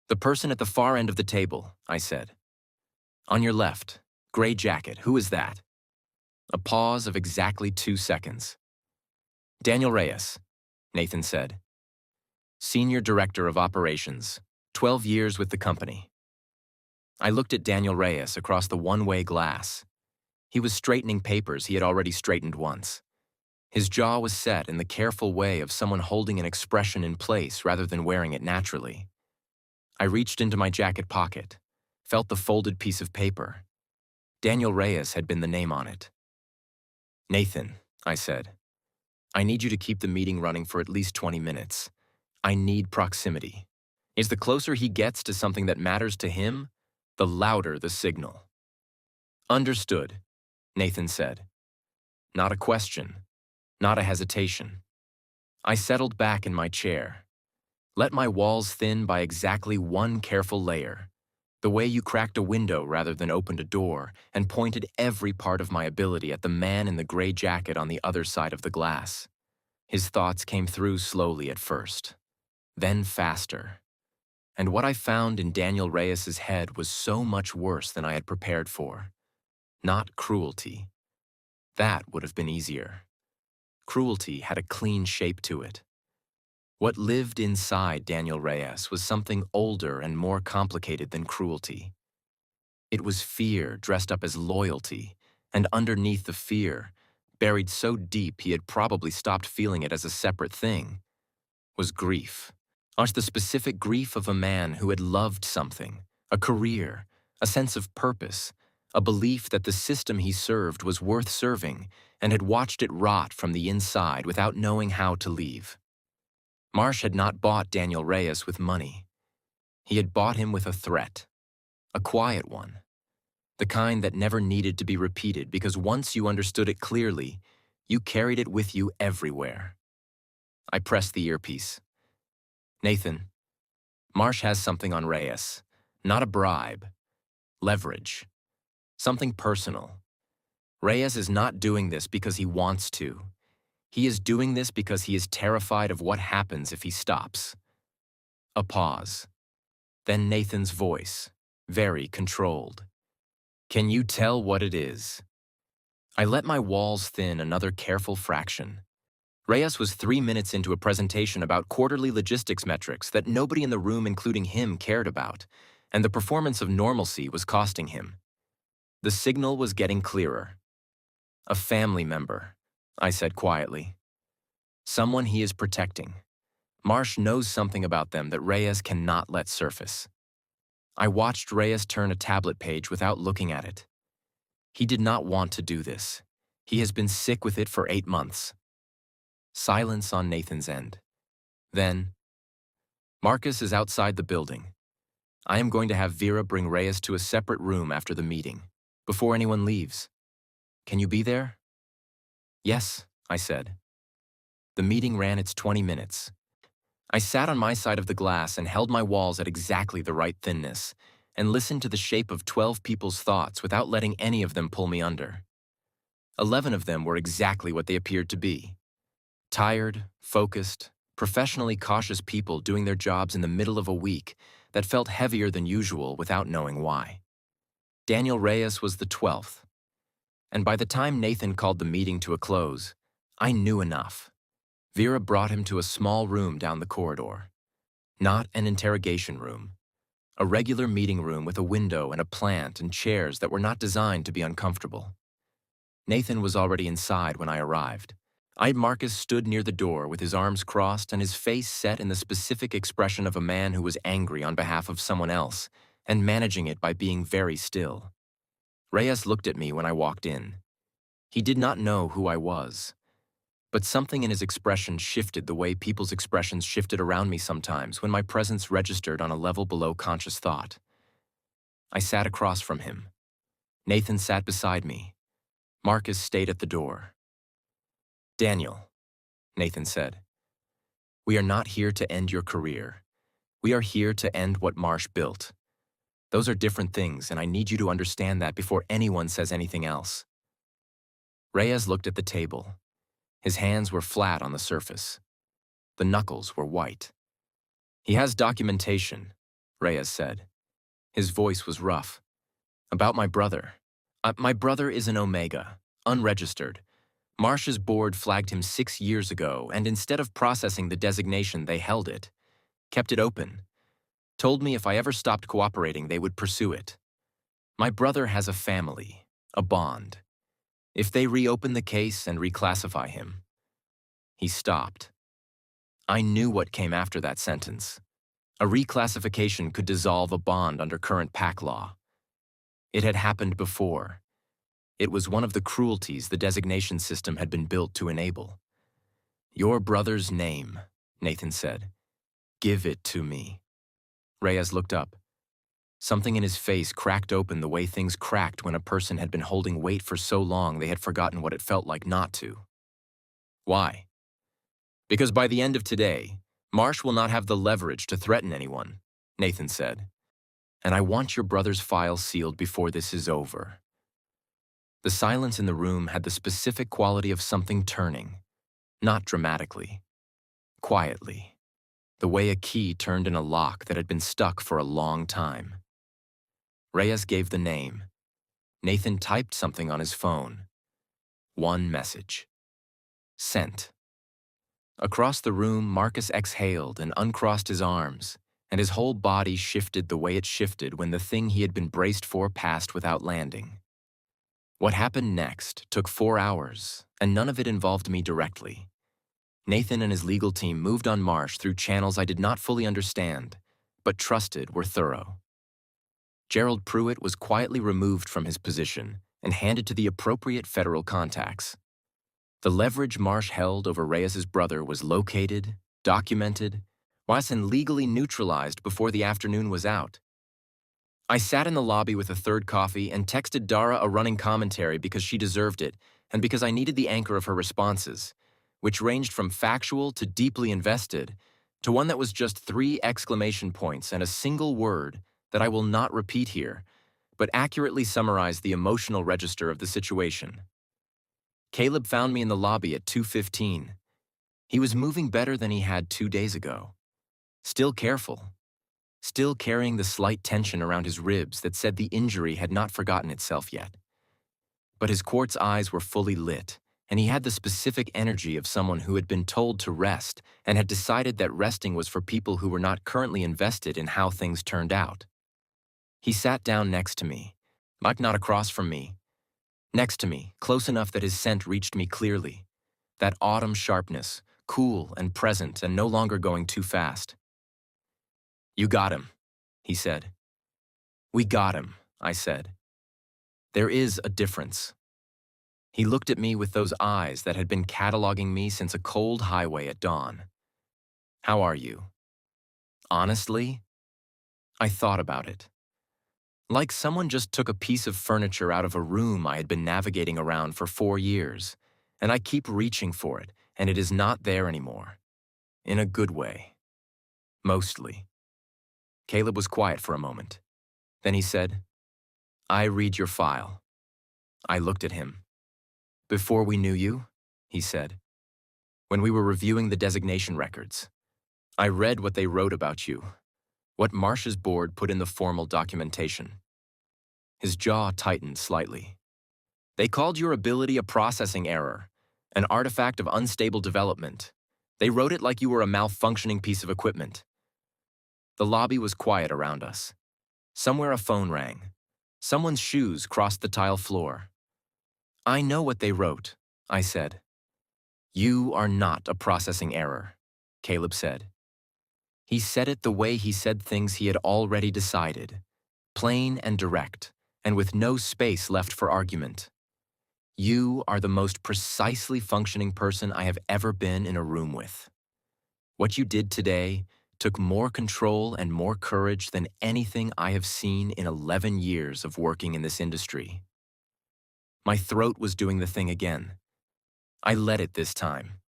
"The person at the far end of the table," I said. "On your left, gray jacket, who is that?" A pause of exactly 2 seconds. "Daniel Reyes," Nathan said. "Senior Director of Operations, 12 years with the company." I looked at Daniel Reyes across the one-way glass. He was straightening papers he had already straightened once. His jaw was set in the careful way of someone holding an expression in place rather than wearing it naturally. I reached into my jacket pocket, felt the folded piece of paper. Daniel Reyes had been the name on it. "Nathan," I said, "I need you to keep the meeting running for at least 20 minutes. I need proximity. Is the closer he gets to something that matters to him, the louder the signal." "Understood," Nathan said. Not a question, not a hesitation. I settled back in my chair. Let my walls thin by exactly one careful layer, the way you cracked a window rather than opened a door, and pointed every part of my ability at the man in the gray jacket on the other side of the glass. His thoughts came through slowly at first, then faster. And what I found in Daniel Reyes's head was so much worse than I had prepared for. Not cruelty. That would have been easier. Cruelty had a clean shape to it. What lived inside Daniel Reyes was something older and more complicated than cruelty. It was fear dressed up as loyalty, and underneath the fear, buried so deep he had probably stopped feeling it as a separate thing, was grief. The specific grief of a man who had loved something, a career, a sense of purpose, a belief that the system he served was worth serving, and had watched it rot from the inside without knowing how to leave. Marsh had not bought Daniel Reyes with money. He had bought him with a threat, a quiet one, the kind that never needed to be repeated because once you understood it clearly, you carried it with you everywhere. I pressed the earpiece. "Nathan, Marsh has something on Reyes, not a bribe, leverage, something personal. Reyes is not doing this because he wants to. He is doing this because he is terrified of what happens if he stops." A pause. Then Nathan's voice, very controlled. "Can you tell what it is?" I let my walls thin another careful fraction. Reyes was 3 minutes into a presentation about quarterly logistics metrics that nobody in the room, including him, cared about, and the performance of normalcy was costing him. The signal was getting clearer. "A family member," I said quietly. "Someone he is protecting. Marsh knows something about them that Reyes cannot let surface." I watched Reyes turn a tablet page without looking at it. He did not want to do this. He has been sick with it for 8 months. Silence on Nathan's end. Then, "Marcus is outside the building. I am going to have Vera bring Reyes to a separate room after the meeting, before anyone leaves. Can you be there?" "Yes," I said. The meeting ran its 20 minutes. I sat on my side of the glass and held my walls at exactly the right thinness, and listened to the shape of 12 people's thoughts without letting any of them pull me under. 11 of them were exactly what they appeared to be. Tired, focused, professionally cautious people doing their jobs in the middle of a week that felt heavier than usual without knowing why. Daniel Reyes was the 12th. And by the time Nathan called the meeting to a close, I knew enough. Vera brought him to a small room down the corridor. Not an interrogation room. A regular meeting room with a window and a plant and chairs that were not designed to be uncomfortable. Nathan was already inside when I arrived. Marcus stood near the door with his arms crossed and his face set in the specific expression of a man who was angry on behalf of someone else and managing it by being very still. Reyes looked at me when I walked in. He did not know who I was, but something in his expression shifted the way people's expressions shifted around me sometimes when my presence registered on a level below conscious thought. I sat across from him. Nathan sat beside me. Marcus stayed at the door. "Daniel," Nathan said, "we are not here to end your career. We are here to end what Marsh built. Those are different things, and I need you to understand that before anyone says anything else." Reyes looked at the table. His hands were flat on the surface. The knuckles were white. "He has documentation," Reyes said. His voice was rough. "About my brother. My brother is an Omega, unregistered. Marsh's board flagged him 6 years ago, and instead of processing the designation, they held it, kept it open, told me if I ever stopped cooperating, they would pursue it. My brother has a family, a bond. If they reopen the case and reclassify him..." He stopped. I knew what came after that sentence. A reclassification could dissolve a bond under current PAC law. It had happened before. It was one of the cruelties the designation system had been built to enable. "Your brother's name," Nathan said. "Give it to me." Reyes looked up. Something in his face cracked open the way things cracked when a person had been holding weight for so long they had forgotten what it felt like not to. "Why?" "Because by the end of today, Marsh will not have the leverage to threaten anyone," Nathan said. "And I want your brother's file sealed before this is over." The silence in the room had the specific quality of something turning, not dramatically, quietly, the way a key turned in a lock that had been stuck for a long time. Reyes gave the name. Nathan typed something on his phone. One message. Sent. Across the room, Marcus exhaled and uncrossed his arms, and his whole body shifted the way it shifted when the thing he had been braced for passed without landing. What happened next took 4 hours, and none of it involved me directly. Nathan and his legal team moved on Marsh through channels I did not fully understand, but trusted were thorough. Gerald Pruitt was quietly removed from his position and handed to the appropriate federal contacts. The leverage Marsh held over Reyes's brother was located, documented, and legally neutralized before the afternoon was out. I sat in the lobby with a third coffee and texted Dara a running commentary because she deserved it and because I needed the anchor of her responses, which ranged from factual to deeply invested, to one that was just 3 exclamation points and a single word that I will not repeat here, but accurately summarized the emotional register of the situation. Caleb found me in the lobby at 2:15. He was moving better than he had 2 days ago. Still careful. Still carrying the slight tension around his ribs that said the injury had not forgotten itself yet. But his quartz eyes were fully lit, and he had the specific energy of someone who had been told to rest and had decided that resting was for people who were not currently invested in how things turned out. He sat down next to me, not across from me. Next to me, close enough that his scent reached me clearly. That autumn sharpness, cool and present and no longer going too fast. "You got him," he said. "We got him," I said. "There is a difference." He looked at me with those eyes that had been cataloging me since a cold highway at dawn. "How are you?" "Honestly?" I thought about it. Like someone just took a piece of furniture out of a room I had been navigating around for 4 years, and I keep reaching for it, and it is not there anymore. In a good way. Mostly. Caleb was quiet for a moment. Then he said, "I read your file." I looked at him. "Before we knew you," he said, "when we were reviewing the designation records, I read what they wrote about you, what Marsh's board put in the formal documentation." His jaw tightened slightly. "They called your ability a processing error, an artifact of unstable development. They wrote it like you were a malfunctioning piece of equipment." The lobby was quiet around us. Somewhere a phone rang. Someone's shoes crossed the tile floor. "I know what they wrote," I said. "You are not a processing error," Caleb said. He said it the way he said things he had already decided, plain and direct, and with no space left for argument. "You are the most precisely functioning person I have ever been in a room with. What you did today took more control and more courage than anything I have seen in 11 years of working in this industry." My throat was doing the thing again. I let it this time.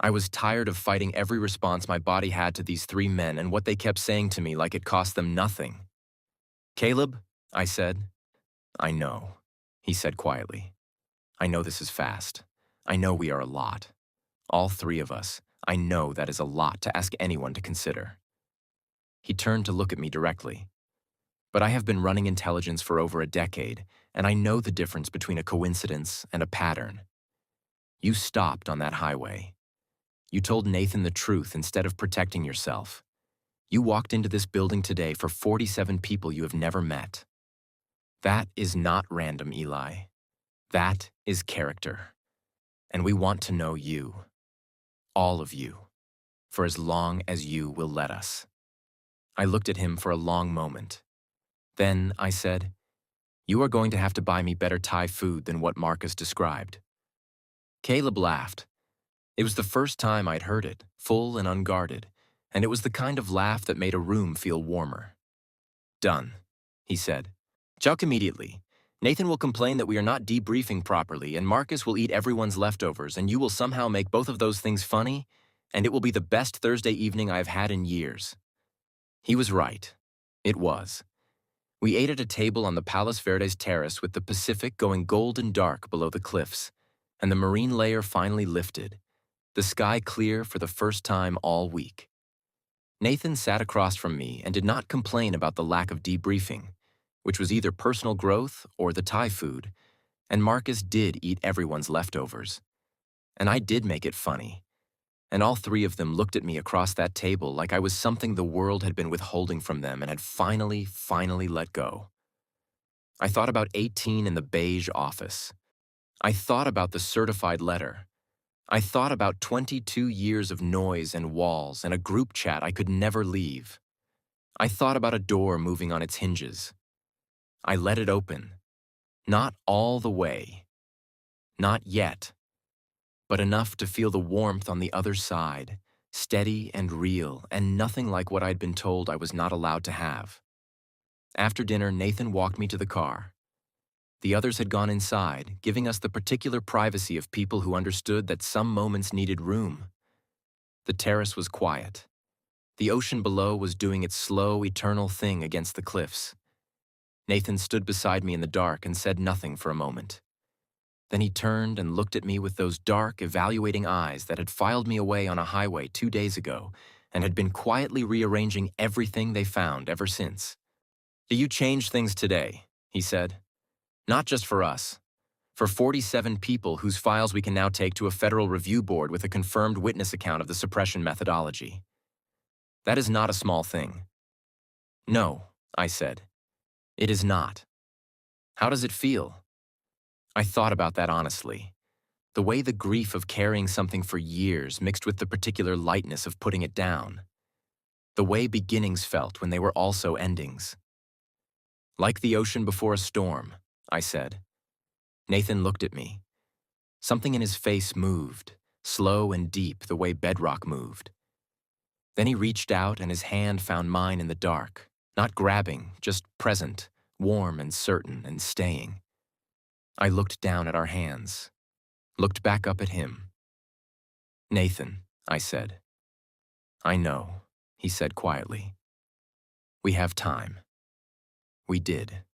I was tired of fighting every response my body had to these three men and what they kept saying to me like it cost them nothing. "Caleb," I said. "I know," he said quietly. "I know this is fast. I know we are a lot. All three of us. I know that is a lot to ask anyone to consider." He turned to look at me directly. "But I have been running intelligence for over a decade, and I know the difference between a coincidence and a pattern. You stopped on that highway. You told Nathan the truth instead of protecting yourself. You walked into this building today for 47 people you have never met. That is not random, Eli. That is character. And we want to know you. All of you. For as long as you will let us." I looked at him for a long moment. Then I said, "You are going to have to buy me better Thai food than what Marcus described." Caleb laughed. It was the first time I'd heard it, full and unguarded, and it was the kind of laugh that made a room feel warmer. "Done," he said. "Chuck immediately. Nathan will complain that we are not debriefing properly, and Marcus will eat everyone's leftovers, and you will somehow make both of those things funny, and it will be the best Thursday evening I have had in years." He was right. It was. We ate at a table on the Palos Verdes terrace with the Pacific going golden dark below the cliffs, and the marine layer finally lifted, the sky clear for the first time all week. Nathan sat across from me and did not complain about the lack of debriefing, which was either personal growth or the Thai food, and Marcus did eat everyone's leftovers. And I did make it funny, and all three of them looked at me across that table like I was something the world had been withholding from them and had finally let go. I thought about 18 in the beige office. I thought about the certified letter. I thought about 22 years of noise and walls and a group chat I could never leave. I thought about a door moving on its hinges. I let it open. Not all the way. Not yet. But enough to feel the warmth on the other side, steady and real, and nothing like what I'd been told I was not allowed to have. After dinner, Nathan walked me to the car. The others had gone inside, giving us the particular privacy of people who understood that some moments needed room. The terrace was quiet. The ocean below was doing its slow, eternal thing against the cliffs. Nathan stood beside me in the dark and said nothing for a moment. Then he turned and looked at me with those dark, evaluating eyes that had filed me away on a highway 2 days ago and had been quietly rearranging everything they found ever since. "You changed things today," he said. "Not just for us. For 47 people whose files we can now take to a federal review board with a confirmed witness account of the suppression methodology. That is not a small thing." "No," I said. "It is not. How does it feel?" I thought about that honestly. The way the grief of carrying something for years mixed with the particular lightness of putting it down. The way beginnings felt when they were also endings. "Like the ocean before a storm," I said. Nathan looked at me. Something in his face moved, slow and deep the way bedrock moved. Then he reached out and his hand found mine in the dark, not grabbing, just present, warm and certain and staying. I looked down at our hands, looked back up at him. "Nathan," I said. "I know," he said quietly. "We have time." We did.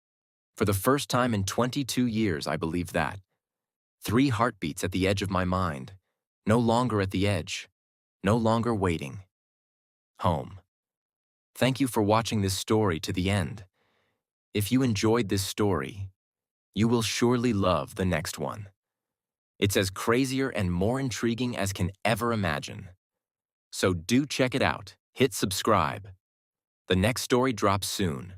For the first time in 22 years, I believed that. 3 heartbeats at the edge of my mind. No longer at the edge. No longer waiting. Home. Thank you for watching this story to the end. If you enjoyed this story, you will surely love the next one. It's as crazier and more intriguing as can ever imagine. So do check it out. Hit subscribe. The next story drops soon.